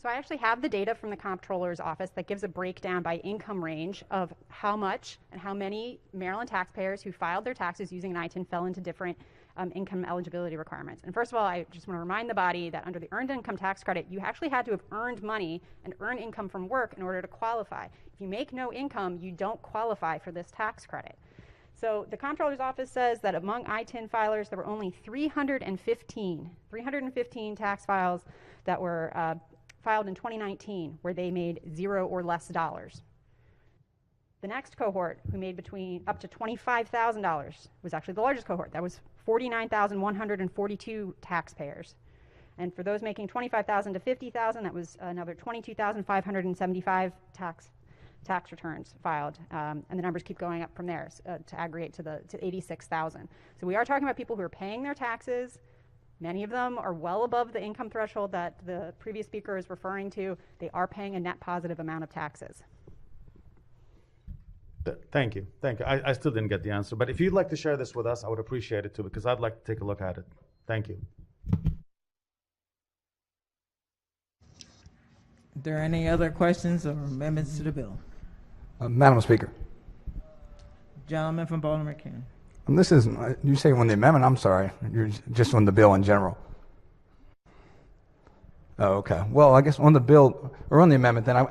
So I actually have the data from the comptroller's office that gives a breakdown by income range of how much and how many Maryland taxpayers who filed their taxes using an ITIN fell into different income eligibility requirements. And first of all, I just want to remind the body that under the Earned Income Tax Credit, you actually had to have earned money and earn income from work in order to qualify. If you make no income, you don't qualify for this tax credit. So the comptroller's office says that among ITIN filers, there were only 315 tax files that were filed in 2019 where they made $0 or less. The next cohort, who made between up to $25,000, was actually the largest cohort. That was 49,142 taxpayers. And for those making $25,000 to $50,000, that was another 22,575 tax returns filed. And the numbers keep going up from there to aggregate to 86,000. So we are talking about people who are paying their taxes. Many of them are well above the income threshold that the previous speaker is referring to. They are paying a net positive amount of taxes. Thank you. Thank you. I still didn't get the answer. But if you'd like to share this with us, I would appreciate it too, because I'd like to take a look at it. Thank you. Are there any other questions or amendments to the bill? Madam Speaker. Gentleman from Baltimore County. This is, you say on the amendment, I'm sorry, you're just on the bill in general. Oh, okay. Well, I guess on the bill, or on the amendment then,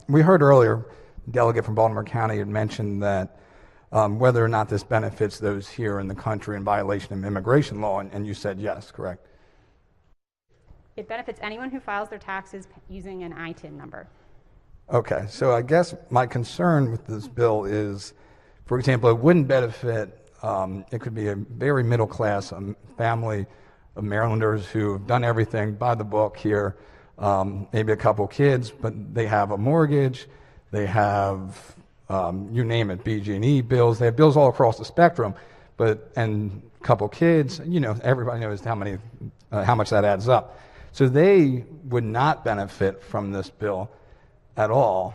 we heard earlier, delegate from Baltimore County had mentioned that whether or not this benefits those here in the country in violation of immigration law, and you said yes, correct? It benefits anyone who files their taxes using an ITIN number. Okay, so I guess my concern with this bill is, for example, it wouldn't benefit, it could be a very middle class family of Marylanders who have done everything by the book here, maybe a couple kids, but they have a mortgage, they have, you name it, BG&E bills, they have bills all across the spectrum, and a couple kids, everybody knows how much that adds up. So they would not benefit from this bill at all.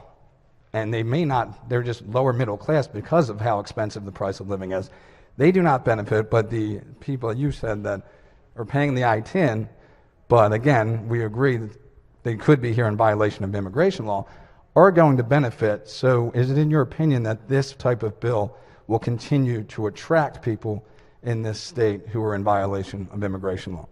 And they may not, they're just lower middle class because of how expensive the price of living is. They do not benefit, but the people you said that are paying the ITIN, but again, we agree that they could be here in violation of immigration law, are going to benefit. So is it in your opinion that this type of bill will continue to attract people in this state who are in violation of immigration law?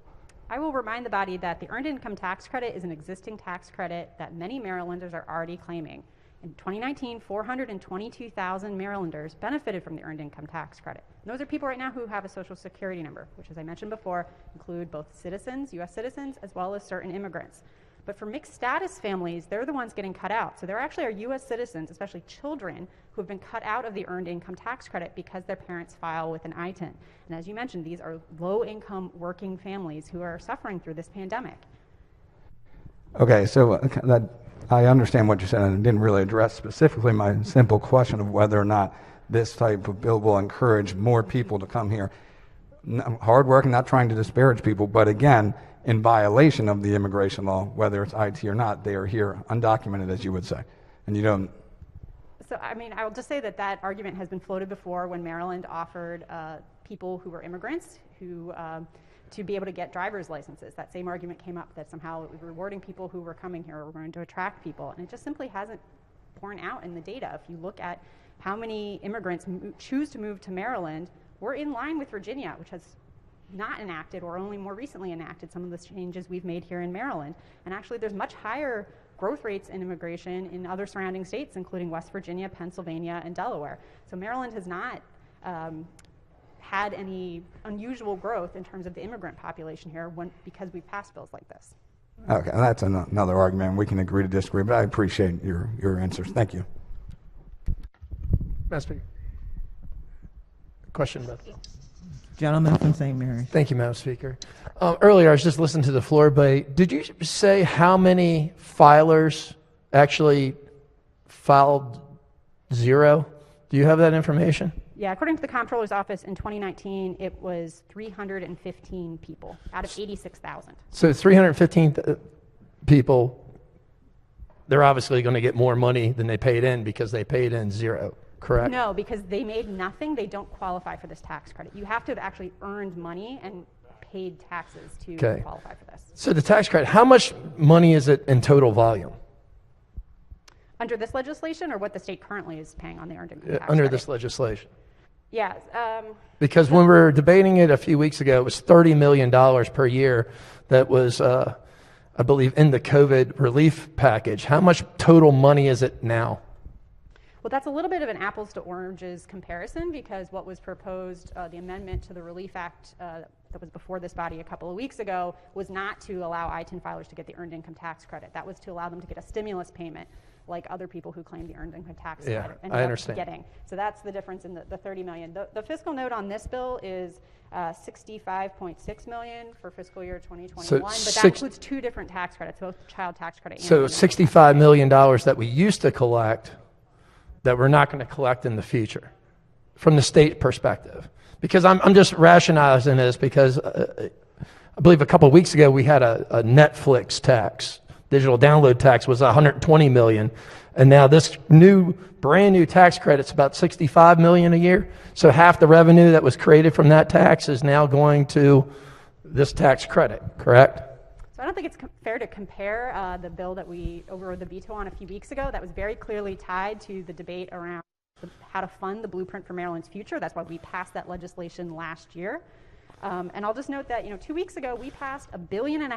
I will remind the body that the Earned Income Tax Credit is an existing tax credit that many Marylanders are already claiming. In 2019, 422,000 Marylanders benefited from the Earned Income Tax Credit. And those are people right now who have a Social Security number, which, as I mentioned before, include both citizens, U.S. citizens, as well as certain immigrants. But for mixed status families, they're the ones getting cut out. So there actually are U.S. citizens, especially children, who have been cut out of the Earned Income Tax Credit because their parents file with an ITIN. And as you mentioned, these are low-income working families who are suffering through this pandemic. Okay, so that I understand what you said, and it didn't really address specifically my simple question of whether or not this type of bill will encourage more people to come here. Hardworking, not trying to disparage people, but again, in violation of the immigration law, whether it's IT or not, they are here undocumented, as you would say. And you don't... So, I mean, I'll just say that that argument has been floated before when Maryland offered people who were immigrants who to be able to get driver's licenses. That same argument came up that somehow it was rewarding people who were coming here or were going to attract people, and it just simply hasn't borne out in the data. If you look at how many immigrants choose to move to Maryland, we're in line with Virginia, which has not enacted or only more recently enacted some of the changes we've made here in Maryland. And actually there's much higher growth rates in immigration in other surrounding states, including West Virginia, Pennsylvania, and Delaware. So Maryland has not had any unusual growth in terms of the immigrant population here because we've passed bills like this. Okay, that's another argument. We can agree to disagree, but I appreciate your answers. Thank you. Madam Speaker. Question, Beth. Gentleman from St. Mary's. Thank you, Madam Speaker. Earlier, I was just listening to the floor debate. Did you say how many filers actually filed zero? Do you have that information? Yeah, according to the Comptroller's Office in 2019, it was 315 people out of 86,000. So 315 people, they're obviously going to get more money than they paid in because they paid in zero, correct? No, because they made nothing, they don't qualify for this tax credit. You have to have actually earned money and paid taxes to qualify for this. So the tax credit, how much money is it in total volume? Under this legislation or what the state currently is paying on the earned income tax Under credit? this legislation. Yeah. Because when we were debating it a few weeks ago, it was $30 million per year that was, I believe, in the COVID relief package. How much total money is it now? Well, that's a little bit of an apples to oranges comparison because what was proposed, the amendment to the Relief Act that was before this body a couple of weeks ago, was not to allow ITIN filers to get the earned income tax credit. That was to allow them to get a stimulus payment like other people who claim the earned income tax credit I understand. getting. So that's the difference in the 30 million. The fiscal note on this bill is 65.6 million for fiscal year 2021, but that includes two different tax credits, both child tax credit and So $65 million that we used to collect that we're not going to collect in the future from the state perspective. Because I'm just rationalizing this because I believe a couple of weeks ago we had a Netflix tax. Digital download tax was $120 million, and now this brand new tax credit's about $65 million a year. So half the revenue that was created from that tax is now going to this tax credit, correct? So I don't think it's fair to compare the bill that we overrode the veto on a few weeks ago. That was very clearly tied to the debate around how to fund the blueprint for Maryland's future. That's why we passed that legislation last year. And I'll just note that 2 weeks ago we passed $1.5 billion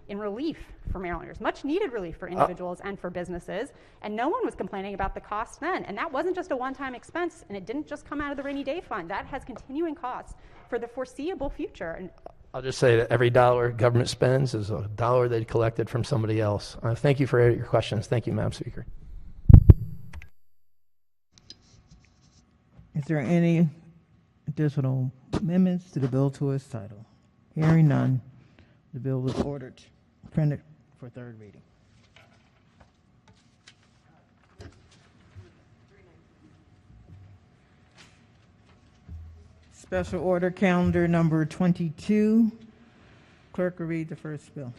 in relief for Marylanders, much needed relief for individuals and for businesses, and no one was complaining about the cost then. And that wasn't just a one-time expense, and it didn't just come out of the rainy day fund. That has continuing costs for the foreseeable future. And I'll just say that every dollar government spends is a dollar they collected from somebody else. Thank you for your questions. Thank you, Madam Speaker. Is there any additional amendments to the bill to its title? Hearing none, the bill was ordered printed for third reading. Special order calendar number 22. Clerk will read the first bill.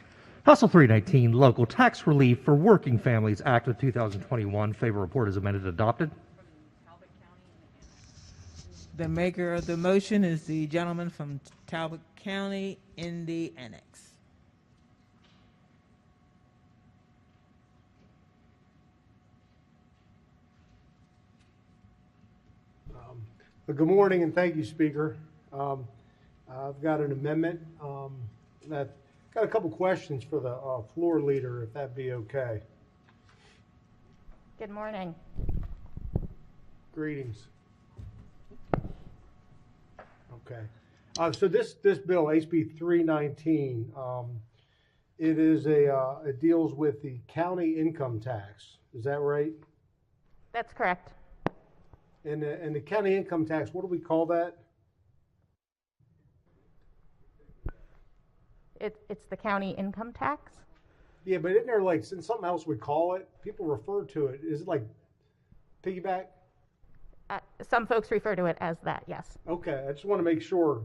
House Bill 319, Local Tax Relief for Working Families Act of 2021. Favor report is amended, adopted. The maker of the motion is the gentleman from Talbot County in the annex. Good morning and thank you, Speaker. I've got an amendment. I've got a couple questions for the floor leader, if that'd be okay. Good morning. Greetings. Okay. So this bill, HB 319, it deals with the county income tax. Is that right? That's correct. And the county income tax, what do we call that? It's the county income tax. Yeah, but isn't there like something else we call it? People refer to it. Is it like piggyback? Some folks refer to it as that, yes. Okay, I just want to make sure.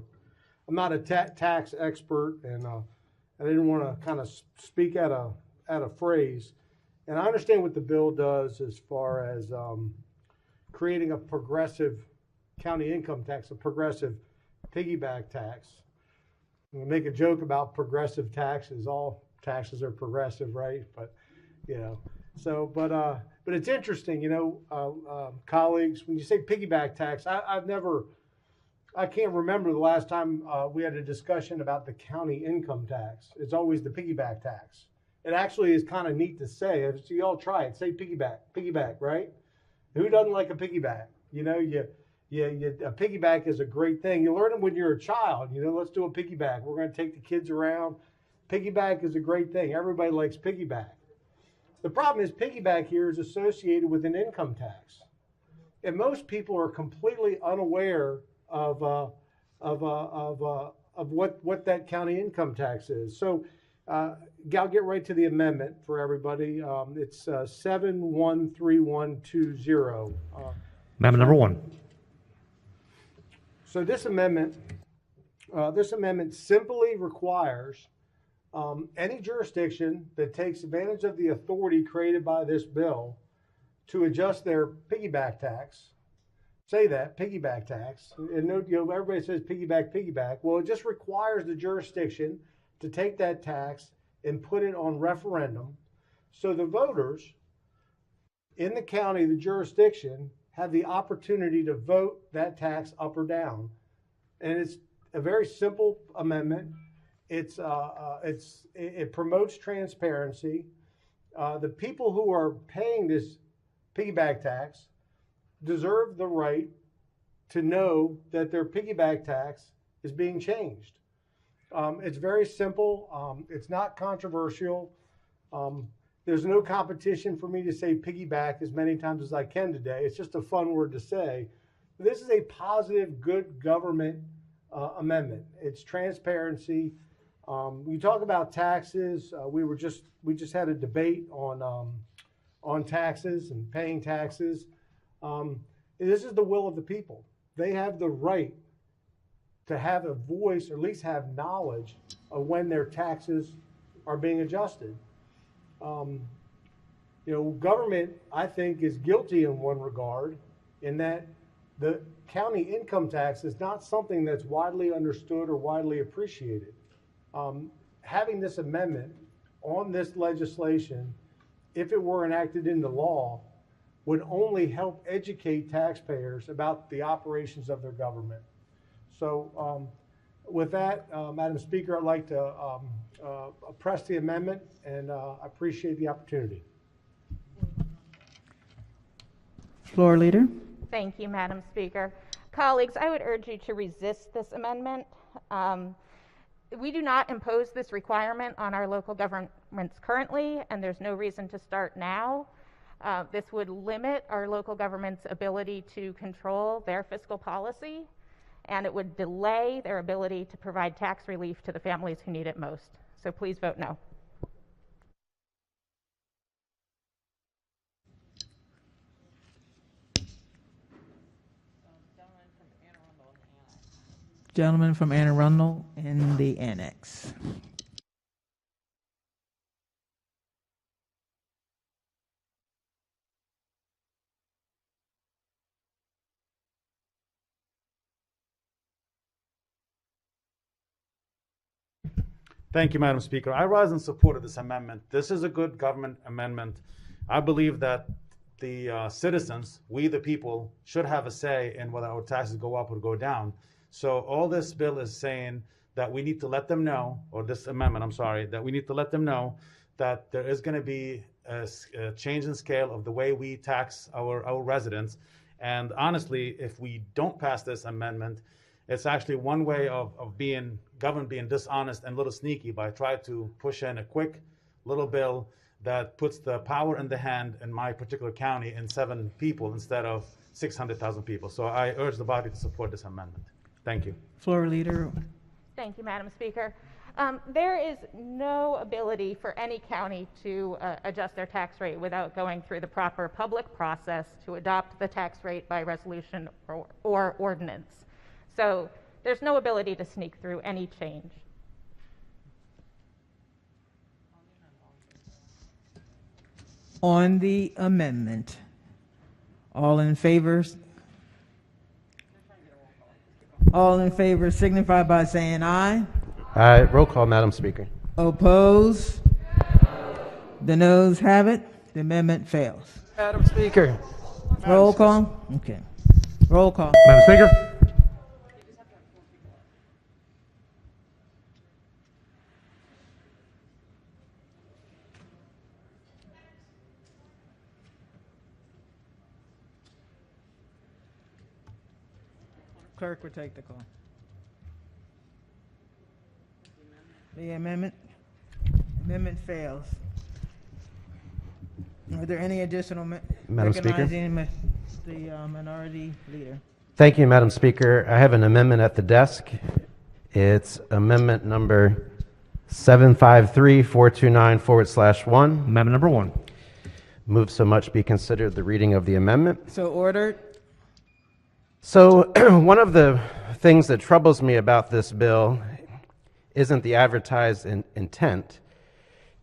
I'm not a tax expert, and I didn't want to kind of speak out a phrase. And I understand what the bill does as far as creating a progressive county income tax, a progressive piggyback tax. We make a joke about progressive taxes. All taxes are progressive, right? But but it's interesting, colleagues. When you say piggyback tax, I can't remember the last time we had a discussion about the county income tax. It's always the piggyback tax. It actually is kind of neat to say. So you all try it. Say piggyback, right? Who doesn't like a piggyback? A piggyback is a great thing. You learn it when you're a child. Let's do a piggyback. We're going to take the kids around. Piggyback is a great thing. Everybody likes piggyback. The problem is piggyback here is associated with an income tax, and most people are completely unaware of what that county income tax is. So, I'll get right to the amendment for everybody. It's 713120. Amendment number 1. So this amendment simply requires any jurisdiction that takes advantage of the authority created by this bill to adjust their piggyback tax. Say that, piggyback tax. And everybody says piggyback. Well, it just requires the jurisdiction to take that tax and put it on referendum. So the voters in the county, the jurisdiction, have the opportunity to vote that tax up or down. And it's a very simple amendment. It promotes transparency. The people who are paying this piggyback tax deserve the right to know that their piggyback tax is being changed. It's very simple. It's not controversial. There's no competition for me to say piggyback as many times as I can today. It's just a fun word to say. This is a positive, good government amendment. It's transparency. You talk about taxes. We just had a debate on taxes and paying taxes. This is the will of the people. They have the right to have a voice, or at least have knowledge of when their taxes are being adjusted. Government, I think, is guilty in one regard, in that the county income tax is not something that's widely understood or widely appreciated. Having this amendment on this legislation, if it were enacted into law, would only help educate taxpayers about the operations of their government. So with that, Madam Speaker, I'd like to press the amendment, and I appreciate the opportunity. Floor Leader. Thank you, Madam Speaker. Colleagues, I would urge you to resist this amendment. We do not impose this requirement on our local governments currently, and there's no reason to start now. This would limit our local government's ability to control their fiscal policy, and it would delay their ability to provide tax relief to the families who need it most. So please vote no. Gentleman from Anne Arundel in the annex. Thank you, Madam Speaker. I rise in support of this amendment. This is a good government amendment. I believe that the citizens, we the people, should have a say in whether our taxes go up or go down. So all this bill is saying that we need to let them know, or this amendment, I'm sorry, that we need to let them know that there is going to be a change in scale of the way we tax our residents. And honestly, if we don't pass this amendment, it's actually one way of government being dishonest and a little sneaky by trying to push in a quick little bill that puts the power in the hand in my particular county in 7 people instead of 600,000 people. So I urge the body to support this amendment. Thank you. Floor Leader. Thank you, Madam Speaker. There is no ability for any county to adjust their tax rate without going through the proper public process to adopt the tax rate by resolution or ordinance. So there's no ability to sneak through any change. On the amendment, all in favor? All in favor signify by saying aye. Roll call, Madam Speaker. Oppose? The noes have it. The amendment fails. Madam Speaker. Roll call? Okay. Roll call. Madam Speaker? Clerk will take the call. The amendment fails. Are there any additional Madam Speaker? recognizing the minority leader? Thank you, Madam Speaker. I have an amendment at the desk. It's amendment number 753429/1. Amendment number 1. Move so much be considered the reading of the amendment. So ordered. So one of the things that troubles me about this bill isn't the advertised intent.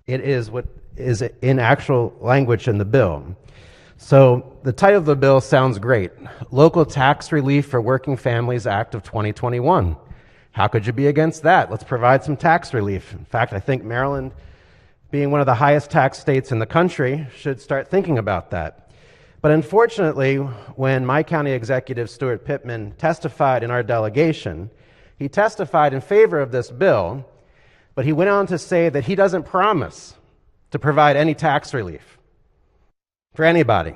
It is what is in actual language in the bill. So the title of the bill sounds great. Local Tax Relief for Working Families Act of 2021. How could you be against that? Let's provide some tax relief. In fact, I think Maryland, being one of the highest tax states in the country, should start thinking about that. But unfortunately, when my county executive, Stuart Pittman, testified in our delegation, he testified in favor of this bill, but he went on to say that he doesn't promise to provide any tax relief for anybody.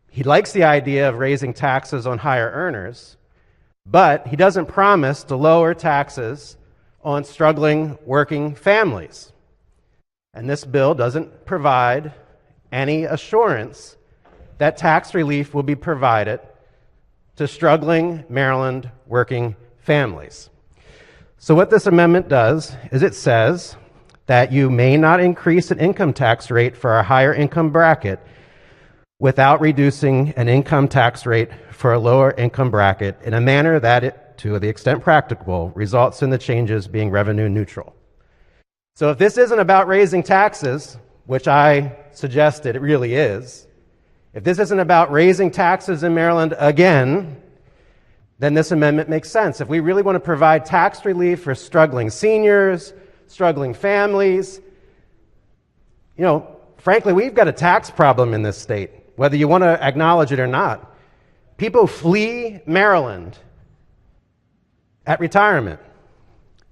He likes the idea of raising taxes on higher earners, but he doesn't promise to lower taxes on struggling working families. And this bill doesn't provide any assurance that tax relief will be provided to struggling Maryland working families. So what this amendment does is it says that you may not increase an income tax rate for a higher income bracket without reducing an income tax rate for a lower income bracket in a manner that it, to the extent practicable, results in the changes being revenue neutral. So if this isn't about raising taxes, which I suggested it really is, if this isn't about raising taxes in Maryland again, then this amendment makes sense. If we really want to provide tax relief for struggling seniors, struggling families, frankly, we've got a tax problem in this state, whether you want to acknowledge it or not. People flee Maryland at retirement.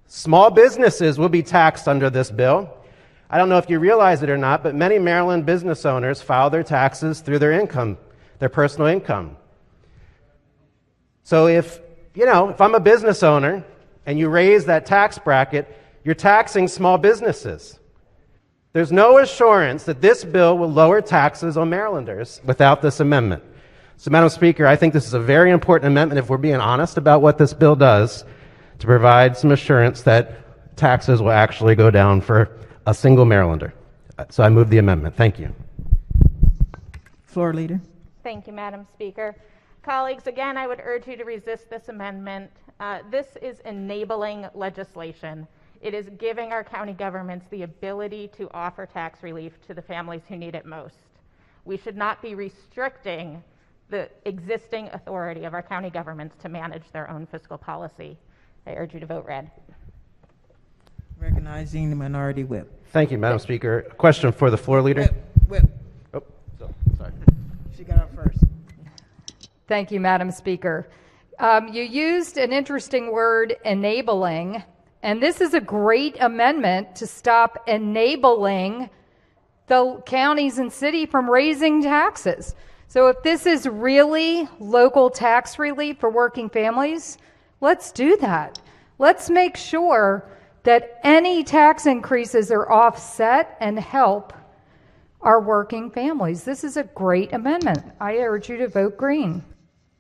Small businesses will be taxed under this bill. I don't know if you realize it or not, but many Maryland business owners file their taxes through their income, their personal income. So if I'm a business owner and you raise that tax bracket, you're taxing small businesses. There's no assurance that this bill will lower taxes on Marylanders without this amendment. So, Madam Speaker, I think this is a very important amendment if we're being honest about what this bill does to provide some assurance that taxes will actually go down for a single Marylander. So I move the amendment. Thank you. Floor leader. Thank you, Madam Speaker. Colleagues, again, I would urge you to resist this amendment. This is enabling legislation. It is giving our county governments the ability to offer tax relief to the families who need it most. We should not be restricting the existing authority of our county governments to manage their own fiscal policy. I urge you to vote red. Recognizing the minority whip. Thank you, Madam Speaker. A question for the floor leader. Whip. Oh, sorry. She got up first. Thank you, Madam Speaker. You used an interesting word, enabling, and this is a great amendment to stop enabling the counties and city from raising taxes. So if this is really local tax relief for working families, let's do that. Let's make sure that any tax increases are offset and help our working families. This is a great amendment. I urge you to vote green.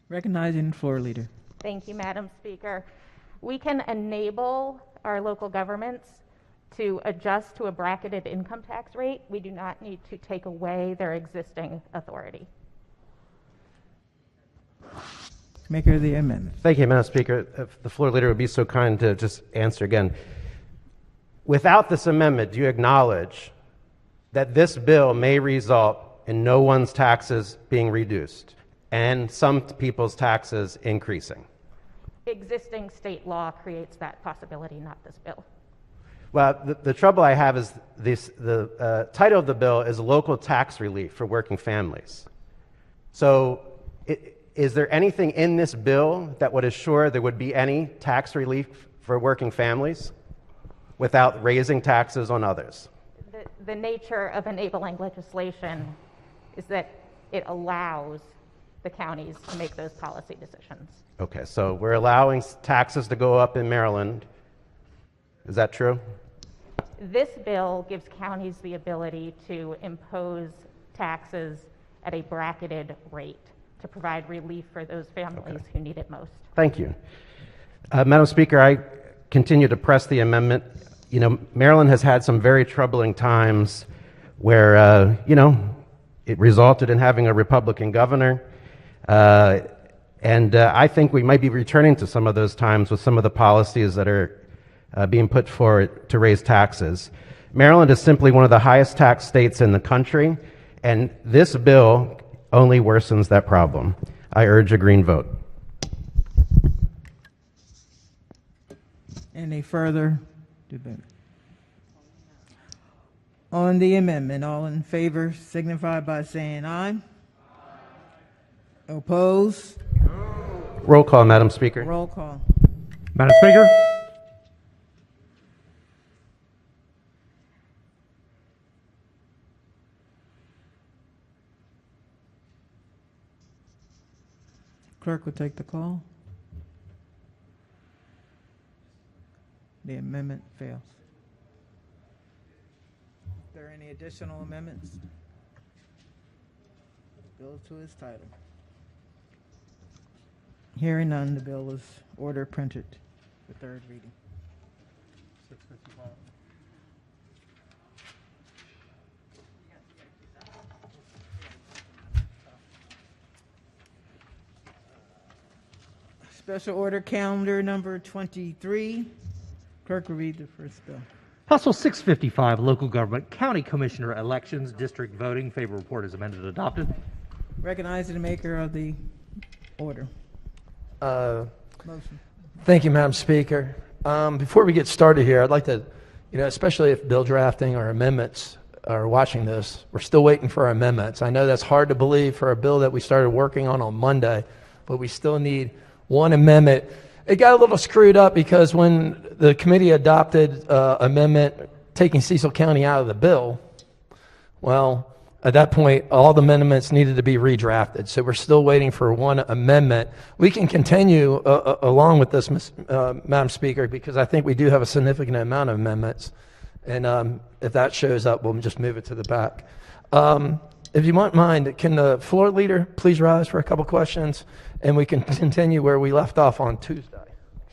Recognizing floor leader. Thank you, Madam Speaker. We can enable our local governments to adjust to a bracketed income tax rate. We do not need to take away their existing authority. Maker of the amendment. Thank you, Madam Speaker. If the floor leader would be so kind to just answer again. Without this amendment, do you acknowledge that this bill may result in no one's taxes being reduced and some people's taxes increasing? Existing state law creates that possibility, not this bill. Well, the trouble I have is the title of the bill is local tax relief for working families. So is there anything in this bill that would assure there would be any tax relief for working families without raising taxes on others? The nature of enabling legislation is that it allows the counties to make those policy decisions. Okay, so we're allowing taxes to go up in Maryland. Is that true? This bill gives counties the ability to impose taxes at a bracketed rate to provide relief for those families who need it most. Thank you. Madam Speaker, I continue to press the amendment. You know, Maryland has had some very troubling times where, it resulted in having a Republican governor. And I think we might be returning to some of those times with some of the policies that are being put forward to raise taxes. Maryland is simply one of the highest tax states in the country, and this bill only worsens that problem. I urge a green vote. Any further debate? On the amendment, all in favor signify by saying aye. Opposed? Roll call, Madam Speaker. Roll call. Madam Speaker? Clerk will take the call. The amendment fails. Are there any additional amendments? Bill to its title. Hearing none, the bill is ordered printed for third reading. 655. Special order calendar number 23. Clerk will read the first bill. House Bill 655, Local Government County Commissioner Elections, District Voting. Favor report is amended and adopted. Recognizing the maker of the order. Motion. Thank you, Madam Speaker. Before we get started here, I'd like to, especially if bill drafting or amendments are watching this, we're still waiting for our amendments. I know that's hard to believe for a bill that we started working on Monday, but we still need one amendment. It got a little screwed up because when the committee adopted amendment taking Cecil County out of the bill, well, at that point, all the amendments needed to be redrafted. So we're still waiting for one amendment. We can continue along with this, Madam Speaker, because I think we do have a significant amount of amendments. And if that shows up, we'll just move it to the back. If you won't mind, can the floor leader please rise for a couple questions? And we can continue where we left off on Tuesday.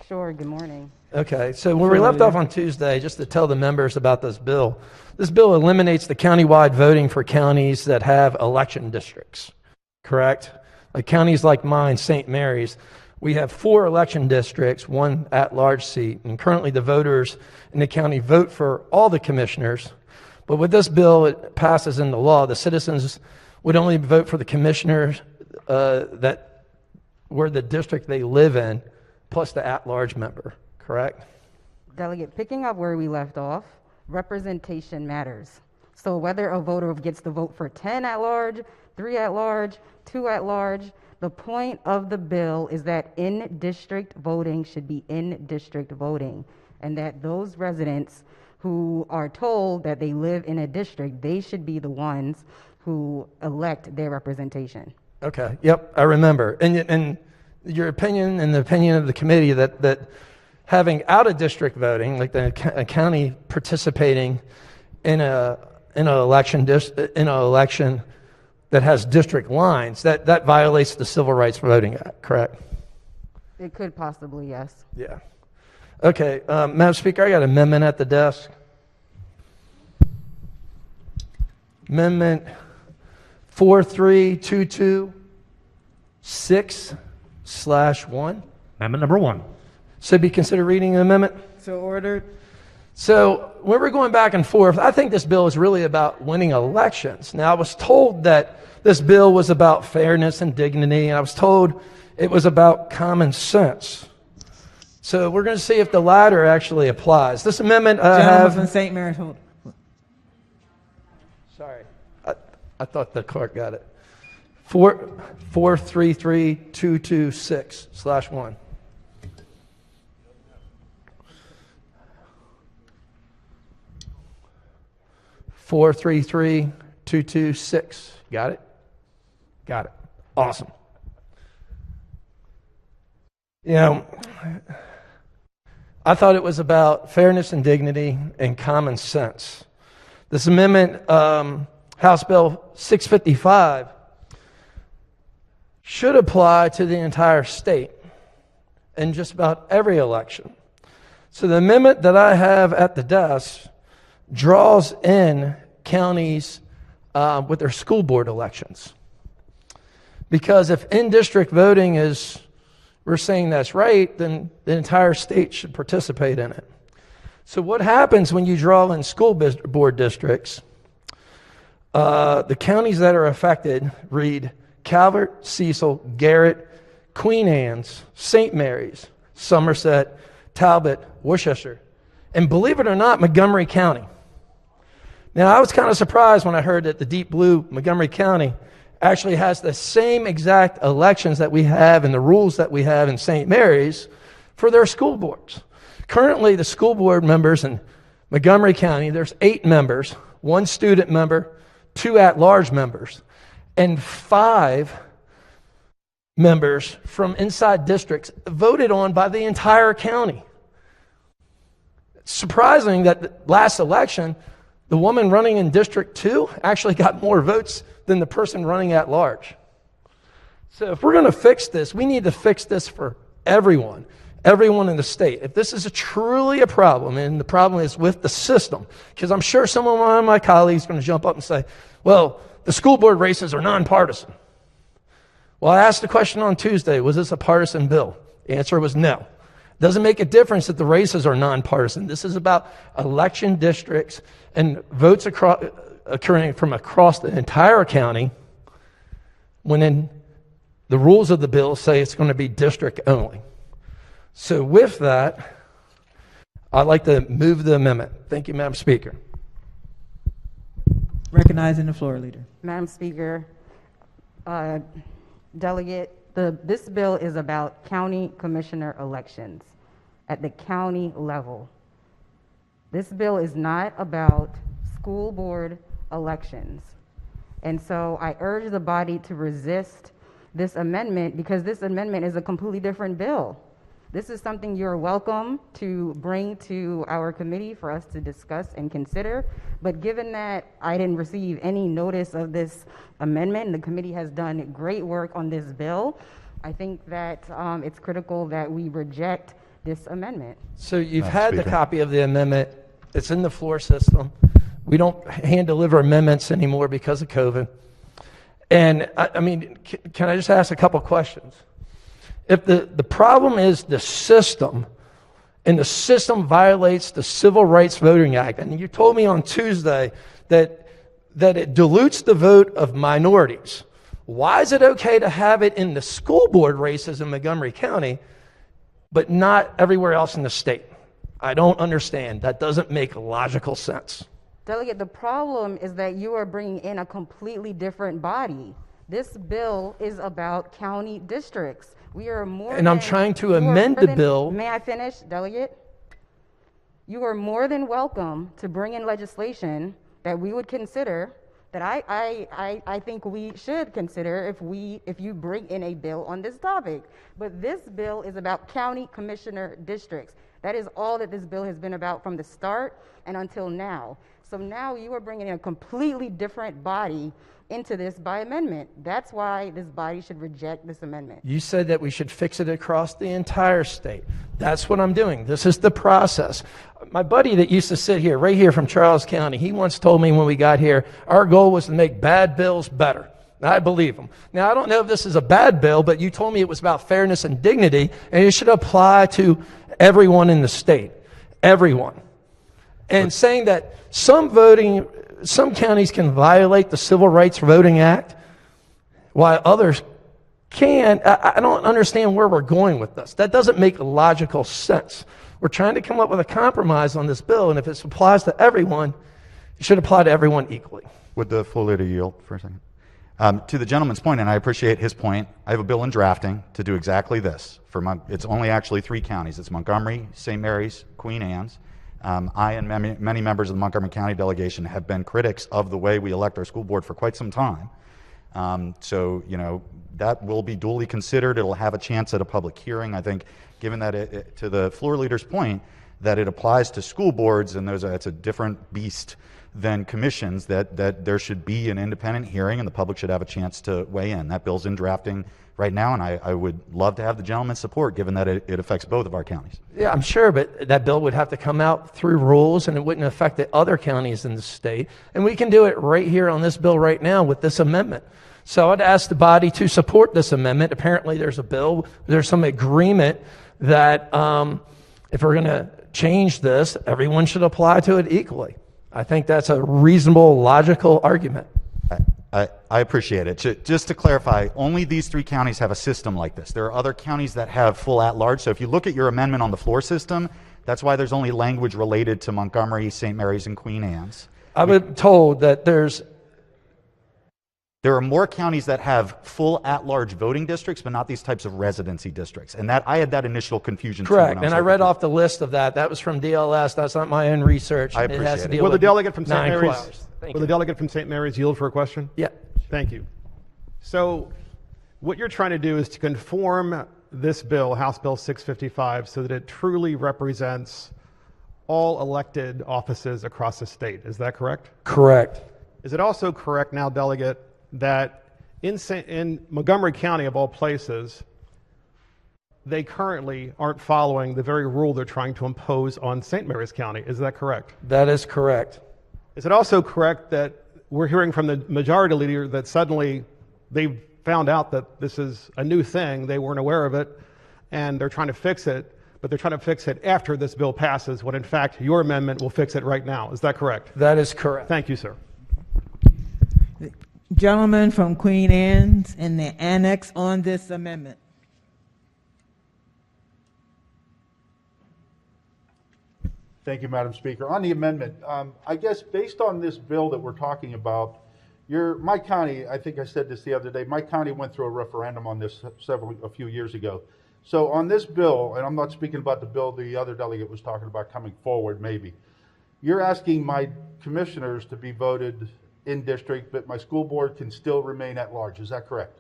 Sure, good morning. Okay, so where we left off on Tuesday, just to tell the members about this bill eliminates the countywide voting for counties that have election districts, correct? Like counties like mine, St. Mary's, we have 4 election districts, 1 at-large seat, and currently the voters in the county vote for all the commissioners. But with this bill, it passes into law, the citizens would only vote for the commissioners that were the district they live in, plus the at-large member, correct? Delegate, picking up where we left off, representation matters. So whether a voter gets to vote for 10 at-large, 3 at-large, 2 at-large, the point of the bill is that in-district voting should be in-district voting, and that those residents who are told that they live in a district, they should be the ones who elect their representation. Okay, yep, I remember. And your opinion and the opinion of the committee that having out-of-district voting, like a county participating in an election that has district lines, that violates the Civil Rights Voting Act, correct? It could possibly, yes. Yeah. Okay, Madam Speaker, I got an amendment at the desk. Amendment 4322-6/1. Amendment number 1. So be considered reading the amendment. So ordered. So when we're going back and forth, I think this bill is really about winning elections. Now, I was told that this bill was about fairness and dignity, and I was told it was about common sense. So we're going to see if the latter actually applies. This amendment Gentleman from St. Mary's, hold. Sorry, I thought the clerk got it. 433226/1. Four three three 226. Got it? Got it. Awesome. You know, I thought it was about fairness and dignity and common sense. This amendment, House Bill 655, should apply to the entire state in just about every election. So the amendment that I have at the desk draws in counties with their school board elections. Because if in-district voting is, we're saying that's right, then the entire state should participate in it. So what happens when you draw in school board districts? The counties that are affected read Calvert, Cecil, Garrett, Queen Anne's, St. Mary's, Somerset, Talbot, Worcester, and believe it or not, Montgomery County. Now, I was kind of surprised when I heard that the deep blue Montgomery County actually has the same exact elections that we have and the rules that we have in St. Mary's for their school boards. Currently, the school board members in Montgomery County, there's 8 members, 1 student member, 2 at-large members, and 5 members from inside districts voted on by the entire county. It's surprising that the last election, the woman running in District 2 actually got more votes than the person running at large. So if we're going to fix this, we need to fix this for everyone in the state. If this is truly a problem, and the problem is with the system, because I'm sure some of my colleagues are going to jump up and say, well, the school board races are nonpartisan. Well, I asked the question on Tuesday, was this a partisan bill? The answer was no. It doesn't make a difference that the races are nonpartisan. This is about election districts and votes occurring from across the entire county, when in the rules of the bill say it's going to be district only. So with that, I'd like to move the amendment. Thank you, Madam Speaker. Recognizing the floor leader. Madam Speaker, Delegate, this bill is about county commissioner elections at the county level. This bill is not about school board elections. And so I urge the body to resist this amendment, because this amendment is a completely different bill. This is something you're welcome to bring to our committee for us to discuss and consider. But given that I didn't receive any notice of this amendment, and the committee has done great work on this bill, I think that it's critical that we reject this amendment. So you've had the copy of the amendment. It's in the floor system. We don't hand deliver amendments anymore because of COVID. And I mean, can I just ask a couple questions? If the problem is the system, and the system violates the Civil Rights Voting Act, and you told me on Tuesday that it dilutes the vote of minorities, why is it okay to have it in the school board races in Montgomery County, but not everywhere else in the state? I don't understand. That doesn't make logical sense. Delegate, the problem is that you are bringing in a completely different body. This bill is about county districts. We are more and I'm trying to amend the bill. May I finish, Delegate? You are more than welcome to bring in legislation that we would consider, that I think we should consider if you bring in a bill on this topic. But this bill is about county commissioner districts. That is all that this bill has been about from the start and until now. So now you are bringing in a completely different body into this by amendment. That's why this body should reject this amendment. You said that we should fix it across the entire state. That's what I'm doing. This is the process. My buddy that used to sit here, right here from Charles County, he once told me when we got here, our goal was to make bad bills better. I believe him. Now, I don't know if this is a bad bill, but you told me it was about fairness and dignity, and it should apply to everyone in the state. Everyone. And saying that some counties can violate the Civil Rights Voting Act while others can't, I don't understand where we're going with this. That doesn't make logical sense. We're trying to come up with a compromise on this bill, and if it applies to everyone, it should apply to everyone equally. Would the floor leader yield for a second? To the gentleman's point, and I appreciate his point, I have a bill in drafting to do exactly this. It's only actually 3 counties. It's Montgomery, St. Mary's, Queen Anne's. I and many members of the Montgomery County delegation have been critics of the way we elect our school board for quite some time. So, that will be duly considered. It'll have a chance at a public hearing. I think, given that to the floor leader's point, that it applies to school boards, and it's a different beast than commissions, that there should be an independent hearing and the public should have a chance to weigh in. That bill's in drafting right now, and I would love to have the gentleman's support, given that it affects both of our counties. Yeah, I'm sure, but that bill would have to come out through rules, and it wouldn't affect the other counties in the state. And we can do it right here on this bill right now with this amendment. So I'd ask the body to support this amendment. Apparently there's a bill, there's some agreement that if we're going to change this, everyone should apply to it equally. I think that's a reasonable, logical argument. I appreciate it. Just to clarify, only these 3 counties have a system like this. There are other counties that have full at-large. So if you look at your amendment on the floor system, that's why there's only language related to Montgomery, St. Mary's, and Queen Anne's. I've been told that there are more counties that have full at-large voting districts, but not these types of residency districts. And I had that initial confusion. Correct. And I read off the list of that. That was from DLS. That's not my own research. I appreciate it. Will the delegate from St. Mary's Will the delegate from St. Mary's yield for a question? Yeah. Thank you. So what you're trying to do is to conform this bill, House Bill 655, so that it truly represents all elected offices across the state. Is that correct? Correct. Is it also correct now, delegate, that in Montgomery County, of all places, they currently aren't following the very rule they're trying to impose on St. Mary's County? Is that correct? That is correct. Is it also correct that we're hearing from the majority leader that suddenly they found out that this is a new thing, they weren't aware of it, and they're trying to fix it, but they're trying to fix it after this bill passes, when in fact your amendment will fix it right now? Is that correct? That is correct. Thank you, sir. Gentleman from Queen Anne's in the annex on this amendment. Thank you, Madam Speaker. On the amendment, I guess based on this bill that we're talking about, my county, I think I said this the other day, my county went through a referendum on this a few years ago. So on this bill, and I'm not speaking about the bill the other delegate was talking about coming forward maybe, you're asking my commissioners to be voted in district, but my school board can still remain at large. Is that correct?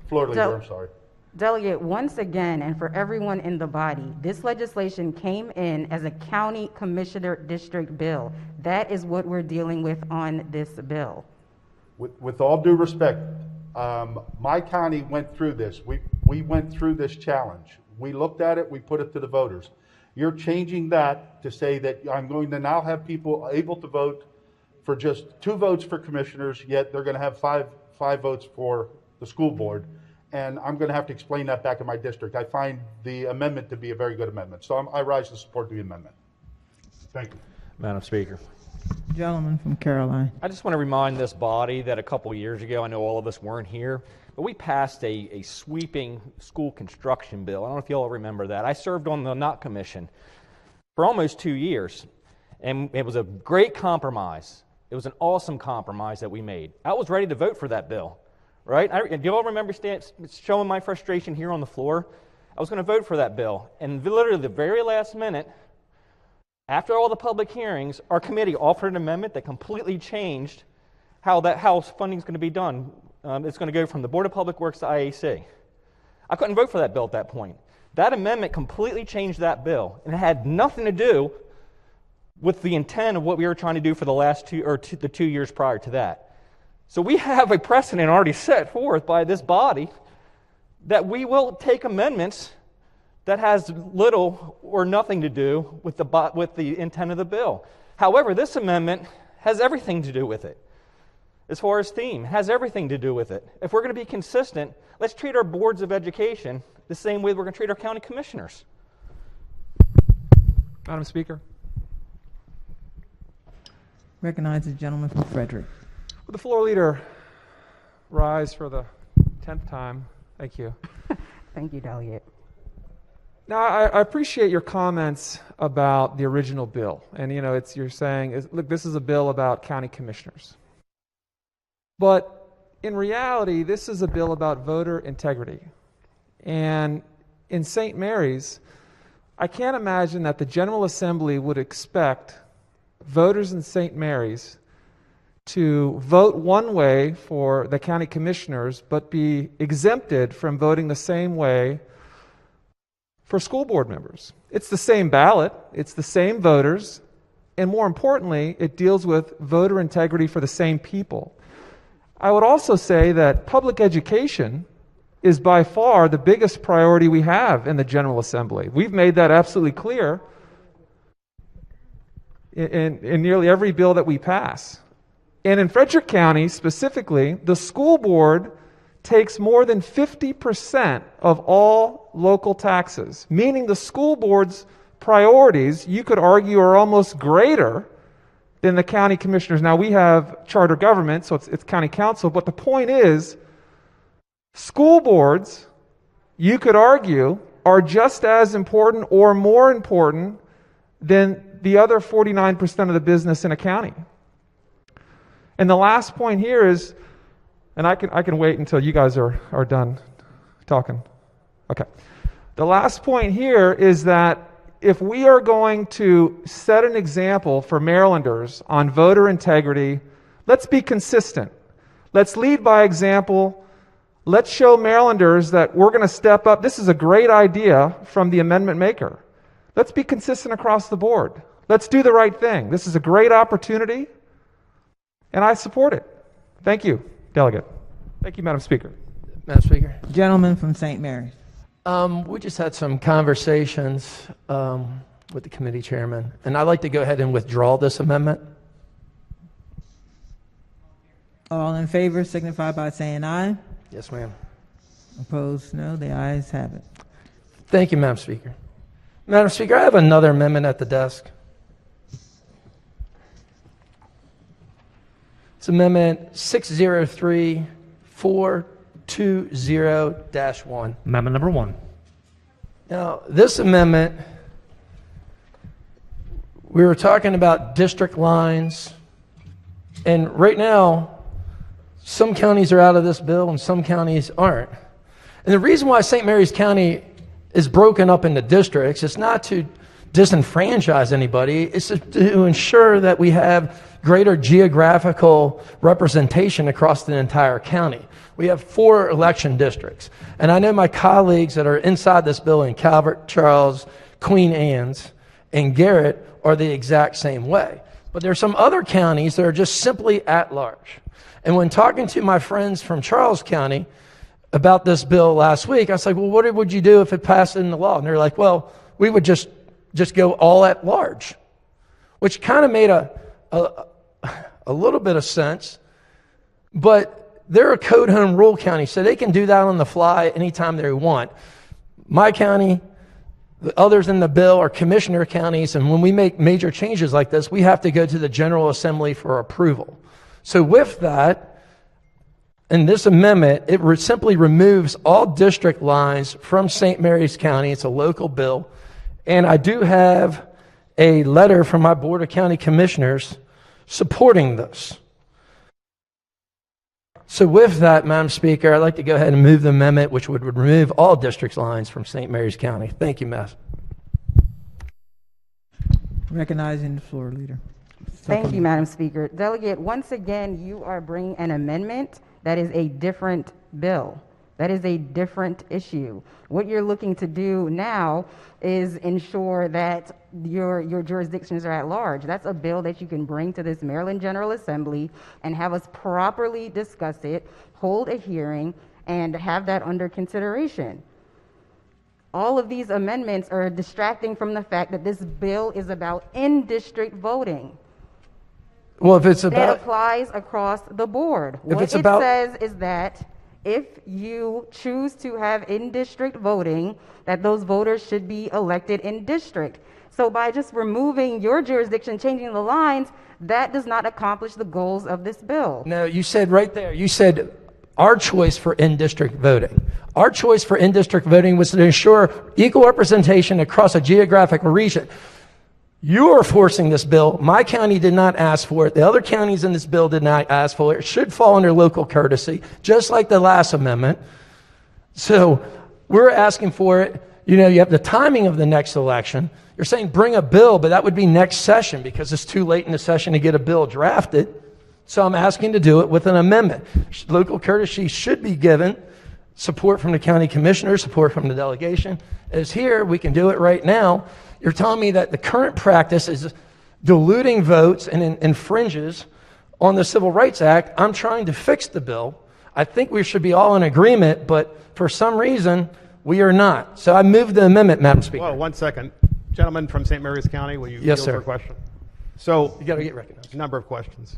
Floor leader, I'm sorry. Delegate, once again, and for everyone in the body, this legislation came in as a county commissioner district bill. That is what we're dealing with on this bill. With all due respect, my county went through this. We went through this challenge. We looked at it, we put it to the voters. You're changing that to say that I'm going to now have people able to vote for just 2 votes for commissioners, yet they're going to have five votes for the school board. And I'm going to have to explain that back in my district. I find the amendment to be a very good amendment. So I rise to support the amendment. Thank you. Madam Speaker. Gentleman from Caroline. I just want to remind this body that a couple years ago, I know all of us weren't here, but we passed a sweeping school construction bill. I don't know if you all remember that. I served on the Knott Commission for almost 2 years, and it was a great compromise. It was an awesome compromise that we made. I was ready to vote for that bill. Right? Do you all remember showing my frustration here on the floor? I was going to vote for that bill. And literally the very last minute, after all the public hearings, our committee offered an amendment that completely changed how funding is going to be done. It's going to go from the Board of Public Works to IAC. I couldn't vote for that bill at that point. That amendment completely changed that bill, and it had nothing to do with the intent of what we were trying to do for the last the 2 years prior to that. So we have a precedent already set forth by this body that we will take amendments that has little or nothing to do with the intent of the bill. However, this amendment has everything to do with it. As far as theme, has everything to do with it. If we're going to be consistent, let's treat our boards of education the same way we're going to treat our county commissioners. Madam Speaker. Recognize the gentleman from Frederick. Will the floor leader rise for the 10th time? Thank you. Thank you, Delegate. Now, I appreciate your comments about the original bill. And, you know, you're saying, look, this is a bill about county commissioners. But in reality, this is a bill about voter integrity. And in St. Mary's, I can't imagine that the General Assembly would expect voters in St. Mary's to vote one way for the county commissioners, but be exempted from voting the same way for school board members. It's the same ballot, it's the same voters, and more importantly, it deals with voter integrity for the same people. I would also say that public education is by far the biggest priority we have in the General Assembly. We've made that absolutely clear in nearly every bill that we pass. And in Frederick County specifically, the school board takes more than 50% of all local taxes, meaning the school board's priorities, you could argue, are almost greater than the county commissioners. Now, we have charter government, so it's county council, but the point is, school boards, you could argue, are just as important or more important than the other 49% of the business in a county. And the last point here is, and I can wait until you guys are done talking. Okay. The last point here is that if we are going to set an example for Marylanders on voter integrity, let's be consistent. Let's lead by example. Let's show Marylanders that we're going to step up. This is a great idea from the amendment maker. Let's be consistent across the board. Let's do the right thing. This is a great opportunity, and I support it. Thank you, Delegate. Thank you, Madam Speaker. Madam Speaker. Gentleman from St. Mary's. We just had some conversations with the committee chairman, and I'd like to go ahead and withdraw this amendment. All in favor signify by saying aye. Yes, ma'am. Opposed, no. The ayes have it. Thank you, Madam Speaker. Madam Speaker, I have another amendment at the desk. It's Amendment 603420-1. Amendment number 1. Now, this amendment, we were talking about district lines, and right now, some counties are out of this bill and some counties aren't. And the reason why St. Mary's County is broken up into districts is not to disenfranchise anybody, it's to ensure that we have greater geographical representation across the entire county. We have 4 election districts. And I know my colleagues that are inside this building, Calvert, Charles, Queen Anne's, and Garrett, are the exact same way. But there are some other counties that are just simply at large. And when talking to my friends from Charles County about this bill last week, I was like, well, what would you do if it passed into law? And they're like, well, we would just go all at large, which kind of made a little bit of sense. But they're a code home rule county, so they can do that on the fly anytime they want. My county, the others in the bill are commissioner counties, and when we make major changes like this, we have to go to the General Assembly for approval. So with that, in this amendment, it simply removes all district lines from St. Mary's County. It's a local bill. And I do have a letter from my Board of County Commissioners supporting this. So with that, Madam Speaker, I'd like to go ahead and move the amendment, which would remove all district lines from St. Mary's County. Thank you, Madam. Recognizing the floor leader. Thank you, Madam Speaker. Delegate, once again, you are bringing an amendment that is a different bill. That is a different issue. What you're looking to do now is ensure that your jurisdictions are at large. That's a bill that you can bring to this Maryland General Assembly and have us properly discuss it, hold a hearing, and have that under consideration. All of these amendments are distracting from the fact that this bill is about in-district voting. Well, if it's about... It applies across the board. If What it's it about... says is that if you choose to have in-district voting, that those voters should be elected in district. So by just removing your jurisdiction, changing the lines, that does not accomplish the goals of this bill. No, you said right there, you said our choice for in-district voting. Our choice for in-district voting was to ensure equal representation across a geographic region. You are forcing this bill. My county did not ask for it. The other counties in this bill did not ask for it. It should fall under local courtesy, just like the last amendment. So we're asking for it. You know, you have the timing of the next election. You're saying bring a bill, but that would be next session because it's too late in the session to get a bill drafted. So I'm asking to do it with an amendment. Local courtesy should be given. Support from the county commissioners, support from the delegation is here. We can do it right now. You're telling me that the current practice is diluting votes and infringes on the Civil Rights Act. I'm trying to fix the bill. I think we should be all in agreement, but for some reason, we are not. So I move the amendment, Madam Speaker. Well, 1 second. Gentleman from St. Mary's County, will you Yes, yield sir. for a question? So You got to get recognized. a number of questions.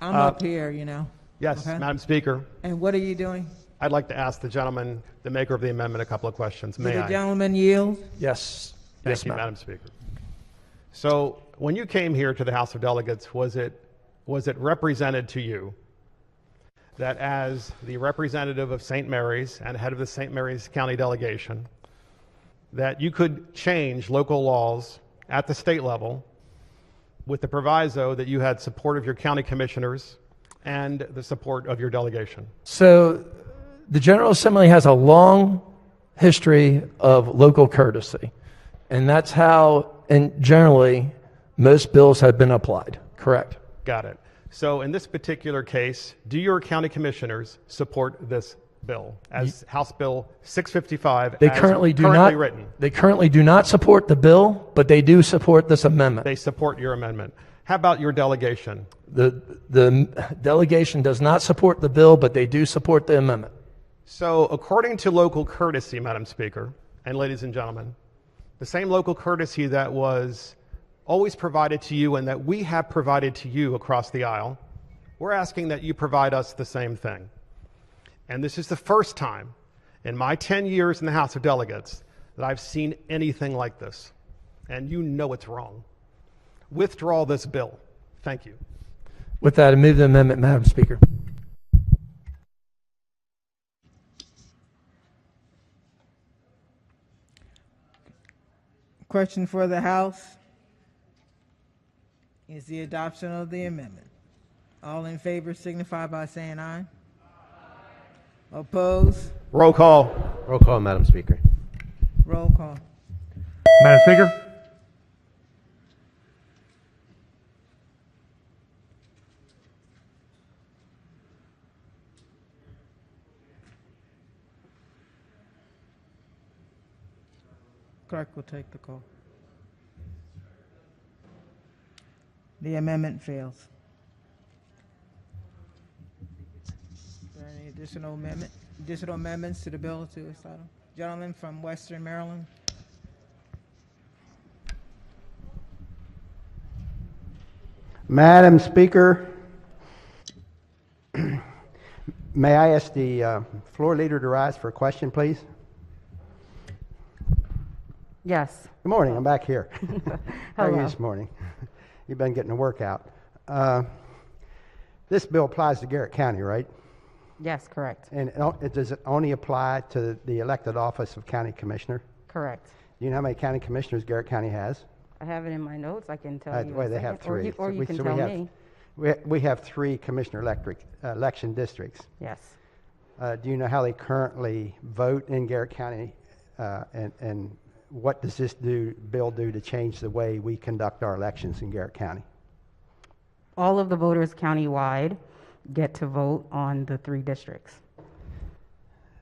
I'm up here, you know. Yes, Okay. Madam Speaker. And what are you doing? I'd like to ask the gentleman, the maker of the amendment, a couple of questions. May Did the I? gentleman yield? Yes. Thank Yes, you, ma'am. Madam Speaker. So when you came here to the House of Delegates, was it represented to you that as the representative of St. Mary's and head of the St. Mary's County delegation, that you could change local laws at the state level with the proviso that you had support of your county commissioners and the support of your delegation? So the General Assembly has a long history of local courtesy, and that's how, and generally, most bills have been applied. Correct. Got it. So in this particular case, do your county commissioners support this bill as House Bill 655 They as currently do not. written? They currently do not support the bill, but they do support this amendment. They support your amendment. How about your delegation? The delegation does not support the bill, but they do support the amendment. So according to local courtesy, Madam Speaker, and ladies and gentlemen, the same local courtesy that was always provided to you and that we have provided to you across the aisle, we're asking that you provide us the same thing. And this is the first time in my 10 years in the House of Delegates that I've seen anything like this. And you know it's wrong. Withdraw this bill. Thank you. With that, I move the amendment, Madam Speaker. Question for the House is the adoption of the amendment. All in favor signify by saying aye. Oppose? Roll call. Roll call, Madam Speaker. Roll call. Madam Speaker? Clerk will take the call. The amendment fails. Is there any additional amendments to the bill to this item? Gentleman from Western Maryland. Madam Speaker, may I ask the floor leader to rise for a question, please? Yes. Good morning. I'm back here. How are you Hello. this morning? You've been getting a workout. This bill applies to Garrett County, right? Yes, correct. And does it only apply to the elected office of county commissioner? Correct. Do you know how many county commissioners Garrett County has? I have it in my notes. I can tell you. Well, in a they have second. Or three. you, or you can So tell we have, me. We have three commissioner election districts. Yes. Do you know how they currently vote in Garrett County? And what does this bill do to change the way we conduct our elections in Garrett County? All of the voters countywide get to vote on the three districts.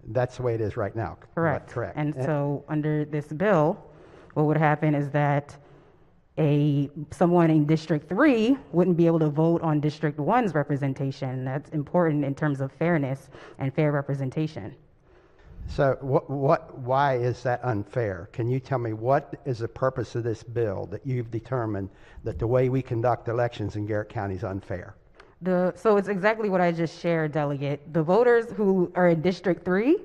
That's the way it is right now. Correct. Correct. And so under this bill, what would happen is that someone in District 3 wouldn't be able to vote on District 1's representation. That's important in terms of fairness and fair representation. So why is that unfair? Can you tell me what is the purpose of this bill that you've determined that the way we conduct elections in Garrett County is unfair? So it's exactly what I just shared, Delegate. The voters who are in District 3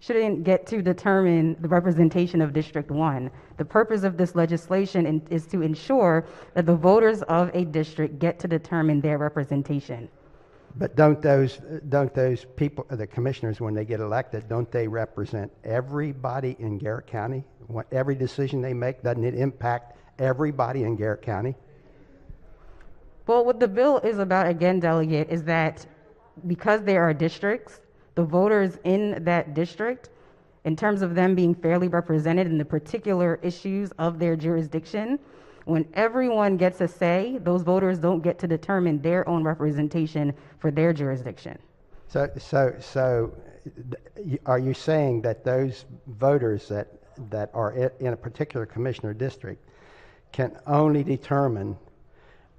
shouldn't get to determine the representation of District 1. The purpose of this legislation is to ensure that the voters of a district get to determine their representation. But don't those people, the commissioners, when they get elected, don't they represent everybody in Garrett County? Every decision they make, doesn't it impact everybody in Garrett County? Well, what the bill is about, again, Delegate, is that because there are districts, the voters in that district, in terms of them being fairly represented in the particular issues of their jurisdiction, when everyone gets a say, those voters don't get to determine their own representation for their jurisdiction. So, are you saying that those voters that are in a particular commissioner district can only determine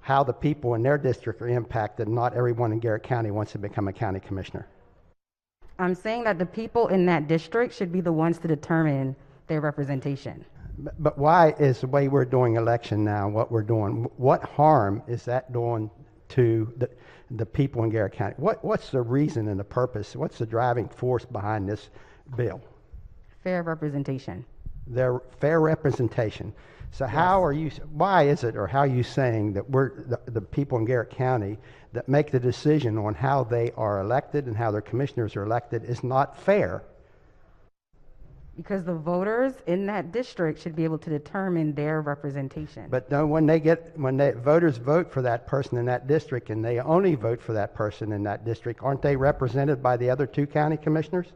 how the people in their district are impacted, not everyone in Garrett County wants to become a county commissioner? I'm saying that the people in that district should be the ones to determine their representation. But why is the way we're doing election now, what we're doing, what harm is that doing to the people in Garrett County? What's the reason and the purpose? What's the driving force behind this bill? Fair representation. Their fair representation. So how are you, why is it, or how are you saying that we're the people in Garrett County that make the decision on how they are elected and how their commissioners are elected is not fair? Because the voters in that district should be able to determine their representation. But when the voters vote for that person in that district and they only vote for that person in that district, aren't they represented by the other two county commissioners?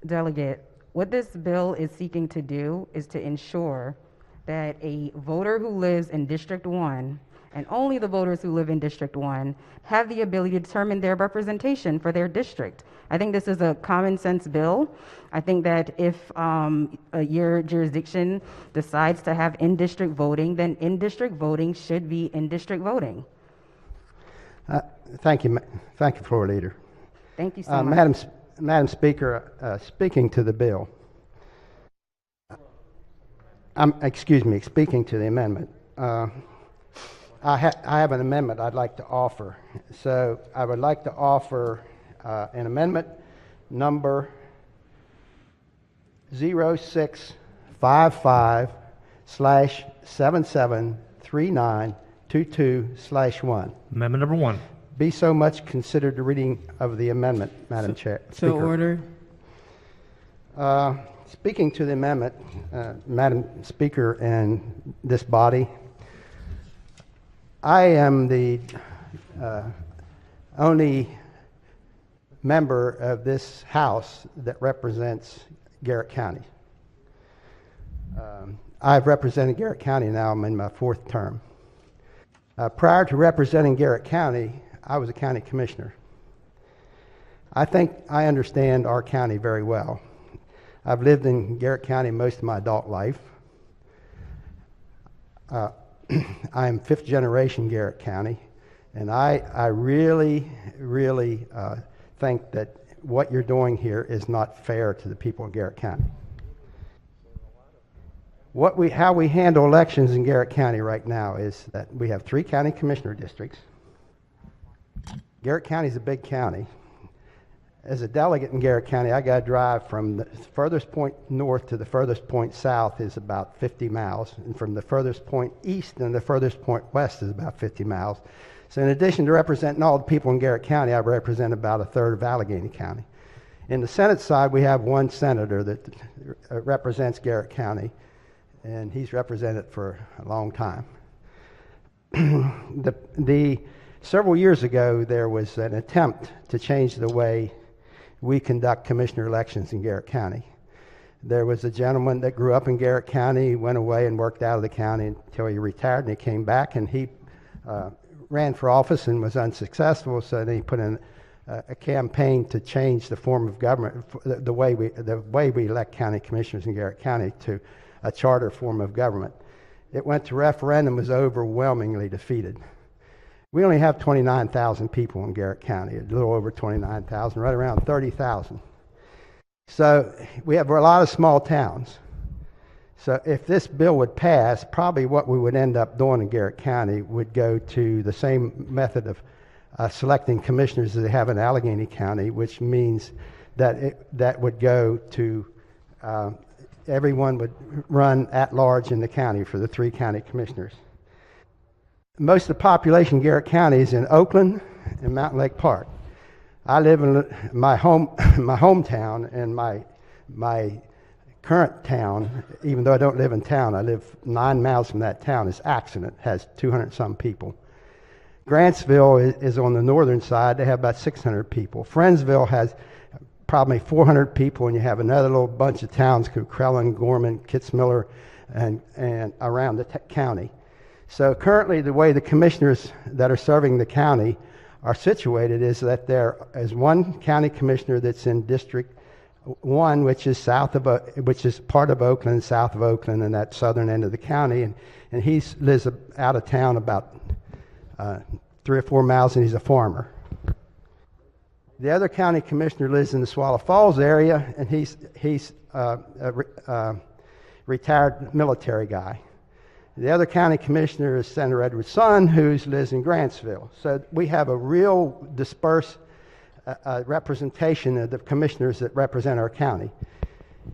Delegate, what this bill is seeking to do is to ensure that a voter who lives in District 1, and only the voters who live in District 1, have the ability to determine their representation for their district. I think this is a common sense bill. I think that if your jurisdiction decides to have in-district voting, then in-district voting should be in-district voting. Thank you, Floor Leader. Thank you so much. Madam Speaker, speaking to the bill, speaking to the amendment, I have an amendment I'd like to offer. So I would like to offer an amendment number 0655/773922/1. Amendment number 1. Be so much considered the reading of the amendment, Madam Chair. So ordered. Speaking to the amendment, Madam Speaker and this body, I am the only member of this House that represents Garrett County. I've represented Garrett County now. I'm in my 4th term. Prior to representing Garrett County, I was a county commissioner. I think I understand our county very well. I've lived in Garrett County most of my adult life. I'm 5th generation Garrett County, and I really, really think that what you're doing here is not fair to the people of Garrett County. How we handle elections in Garrett County right now is that we have 3 county commissioner districts. Garrett County is a big county. As a delegate in Garrett County, I got to drive from the furthest point north to the furthest point south is about 50 miles, and from the furthest point east and the furthest point west is about 50 miles. So in addition to representing all the people in Garrett County, I represent about 1/3 of Allegheny County. In the Senate side, we have one senator that represents Garrett County, and he's represented for a long time. Several years ago, there was an attempt to change the way we conduct commissioner elections in Garrett County. There was a gentleman that grew up in Garrett County, went away and worked out of the county until he retired, and he came back, and he ran for office and was unsuccessful, so then he put in a campaign to change the form of government, the way we elect county commissioners in Garrett County, to a charter form of government. It went to referendum, was overwhelmingly defeated. We only have 29,000 people in Garrett County, a little over 29,000, right around 30,000. So we have a lot of small towns. So if this bill would pass, probably what we would end up doing in Garrett County would go to the same method selecting commissioners that they have in Allegheny County, which means that that would go to everyone would run at large in the county for the 3 county commissioners. Most of the population in Garrett County is in Oakland and Mountain Lake Park. I live in my hometown, and my current town, even though I don't live in town, I live 9 miles from that town, is Accident, has 200 some people. Grantsville is on the northern side. They have about 600 people. Friendsville has probably 400 people, and you have another little bunch of towns, Crellin, Gorman, Kitzmiller, and around the county. So currently the way the commissioners that are serving the county are situated is that there is one county commissioner that's in District 1, which is part of Oakland, south of Oakland, and that southern end of the county, and he lives out of town about 3 or 4 miles, and he's a farmer. The other county commissioner lives in the Swallow Falls area, and he's a retired military guy. The other county commissioner is Senator Edward Son, who lives in Grantsville. So we have a real dispersed representation of the commissioners that represent our county.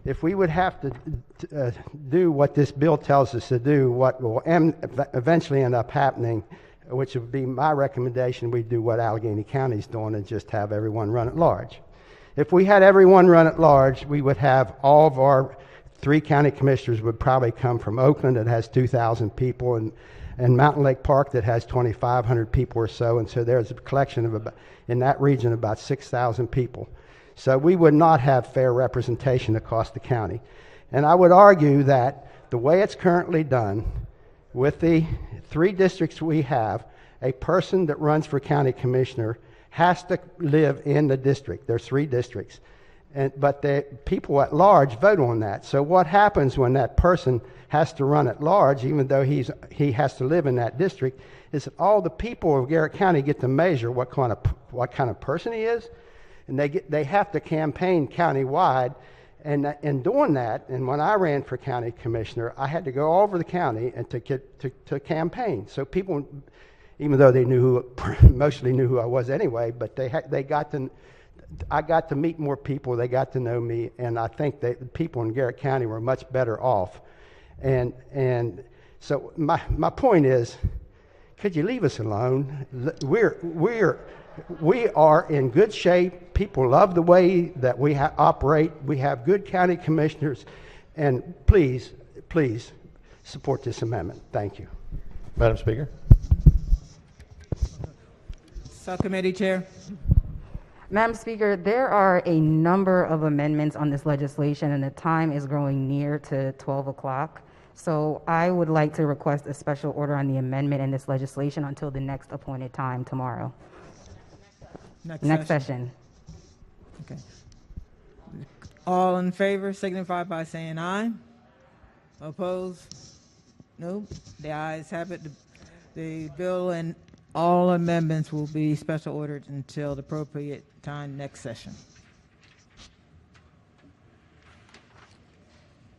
If we would have to do what this bill tells us to do, what will eventually end up happening, which would be my recommendation, we do what Allegheny County is doing and just have everyone run at large. If we had everyone run at large, we would have all of our 3 county commissioners would probably come from Oakland, that has 2,000 people, and Mountain Lake Park, that has 2,500 people or so, and so there's a collection of in that region about 6,000 people. So we would not have fair representation across the county. And I would argue that the way it's currently done, with the 3 districts we have, a person that runs for county commissioner has to live in the district. There's 3 districts. But the people at large vote on that. So what happens when that person has to run at large, even though he has to live in that district, is that all the people of Garrett County get to measure what kind of person he is, and they have to campaign countywide. And in doing that, and when I ran for county commissioner, I had to go all over the county and to campaign. So people, even though they mostly knew who I was anyway, but I got to meet more people. They got to know me, and I think that the people in Garrett County were much better off. And so my point is, could you leave us alone? We are in good shape. People love the way that we operate. We have good county commissioners, and please support this amendment. Thank you. Madam Speaker. Subcommittee Chair. Madam Speaker, there are a number of amendments on this legislation, and the time is growing near to 12 o'clock. So I would like to request a special order on the amendment in this legislation until the next appointed time tomorrow. Next session. Okay. All in favor signify by saying aye. Opposed? No. The ayes have it. The bill and all amendments will be special ordered until the appropriate time next session.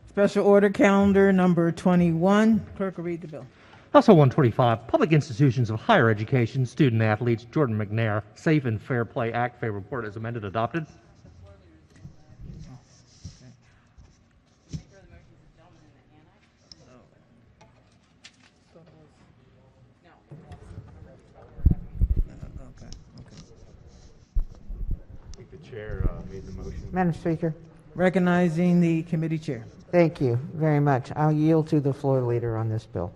Special order calendar number 21. Clerk will read the bill. House Bill 125, Public Institutions of Higher Education, Student Athletes, Jordan McNair, Safe and Fair Play Act, favorable report as amended, adopted. Chair made the motion. Madam Speaker. Recognizing the committee chair. Thank you very much. I'll yield to the floor leader on this bill.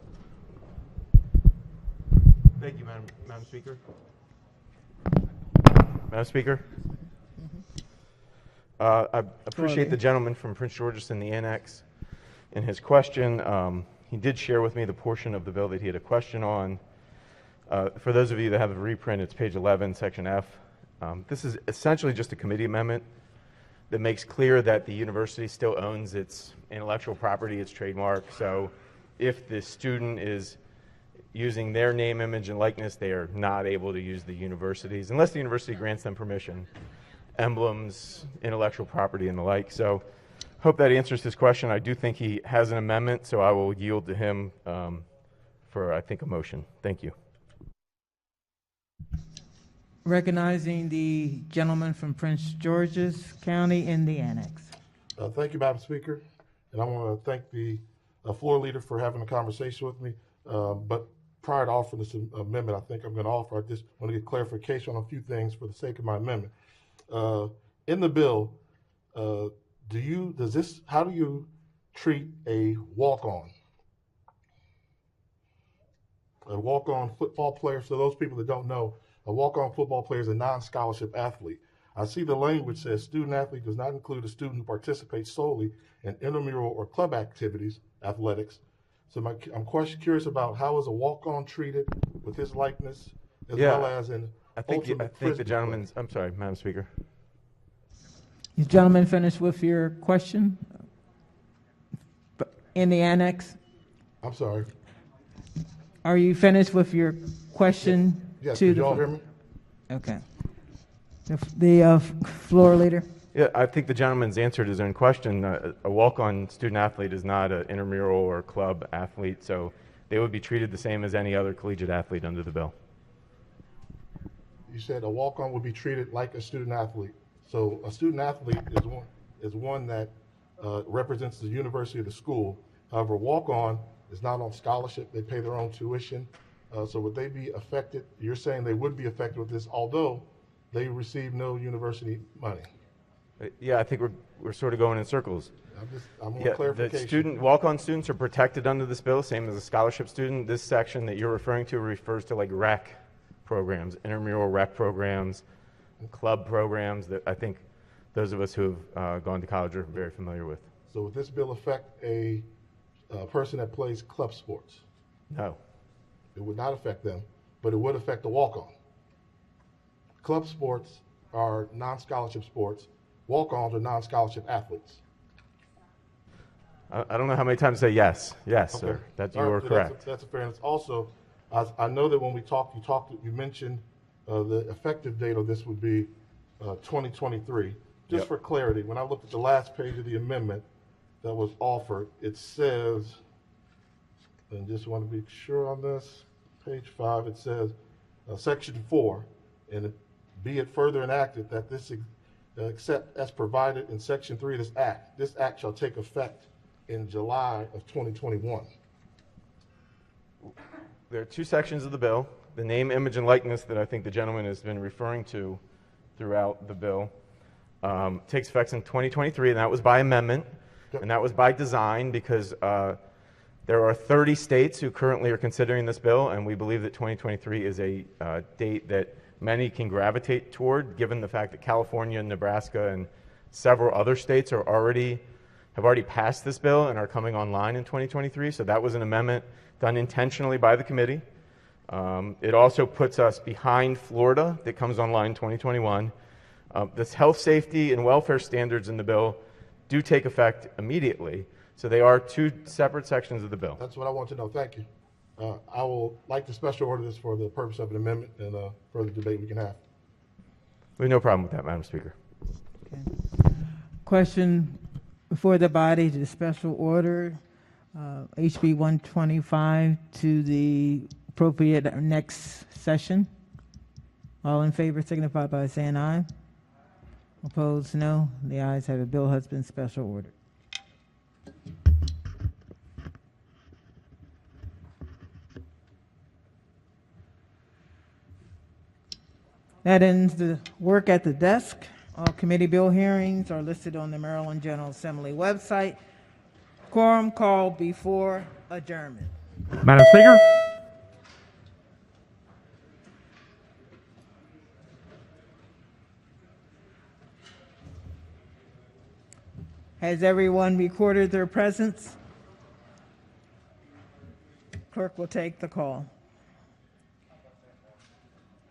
Thank you, Madam Speaker. Madam Speaker. I appreciate the gentleman from Prince George's in the annex in his question. He did share with me the portion of the bill that he had a question on. For those of you that have a reprint, it's page 11, section F. This is essentially just a committee amendment that makes clear that the university still owns its intellectual property, its trademark. So if the student is using their name, image, and likeness, they are not able to use the university's, unless the university grants them permission, emblems, intellectual property, and the like. So hope that answers his question. I do think he has an amendment, so I will yield to him for, I think, a motion. Thank you. Recognizing the gentleman from Prince George's County in the annex. Thank you, Madam Speaker. And I want to thank the floor leader for having a conversation with me. But prior to offering this amendment, I think I'm going to offer, I just want to get clarification on a few things for the sake of my amendment. In the bill, how do you treat a walk-on? A walk-on football player, so those people that don't know, a walk-on football player is a non-scholarship athlete. I see the language says student athlete does not include a student who participates solely in intramural or club activities, athletics. So I'm curious about how is a walk-on treated with his likeness as well as in I think the gentleman's, I'm sorry, Madam Speaker. You gentlemen finished with your question in the annex? I'm sorry. Are you finished with your question? Yes, to did you all hear me? Okay. The floor leader. Yeah, I think the gentleman's answered his own question. A walk-on student athlete is not an intramural or club athlete, so they would be treated the same as any other collegiate athlete under the bill. You said a walk-on would be treated like a student athlete. So a student athlete is one that represents the university or the school. However, walk-on is not on scholarship. They pay their own tuition. So would they be affected? You're saying they would be affected with this, although they receive no university money. Yeah, I think we're sort of going in circles. I want clarification. The walk-on students are protected under this bill, same as a scholarship student. This section that you're referring to refers to like rec programs, intramural rec programs, club programs that I think those of us who have gone to college are very familiar with. So would this bill affect a person that plays club sports? No. It would not affect them, but it would affect the walk-on. Club sports are non-scholarship sports. Walk-ons are non-scholarship athletes. I don't know how many times to say yes. Yes, Okay. sir. That you All right, are so correct. That's a fairness. Also, I know that when we talked, you mentioned the effective date of this would be 2023. Just Yep. for clarity, when I looked at the last page of the amendment that was offered, it says, and just want to be sure on this, page 5, it says, section 4, and be it further enacted that this except as provided in section 3 of this act shall take effect in July of 2021. There are two sections of the bill. The name, image, and likeness that I think the gentleman has been referring to throughout the bill takes effect in 2023, and that was by amendment, and that was by design because there are 30 states who currently are considering this bill, and we believe that 2023 is a date that many can gravitate toward, given the fact that California, Nebraska, and several other states have already passed this bill and are coming online in 2023. So that was an amendment done intentionally by the committee. It also puts us behind Florida that comes online in 2021. This health, safety, and welfare standards in the bill do take effect immediately. So they are two separate sections of the bill. That's what I want to know. Thank you. I will like to special order this for the purpose of an amendment and further debate we can have. We have no problem with that, Madam Speaker. Okay. Question before the body to special order HB 125 to the appropriate next session. All in favor signify by saying aye. Opposed, no. The ayes have it. Bill has been special ordered. That ends the work at the desk. All committee bill hearings are listed on the Maryland General Assembly website. Quorum called before adjournment. Madam Speaker? Has everyone recorded their presence? Clerk will take the call.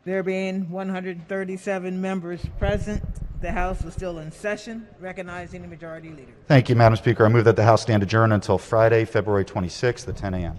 There being 137 members present, the House is still in session, recognizing the Majority Leader. Thank you, Madam Speaker. I move that the House stand adjourned until Friday, February 26th at 10 a.m.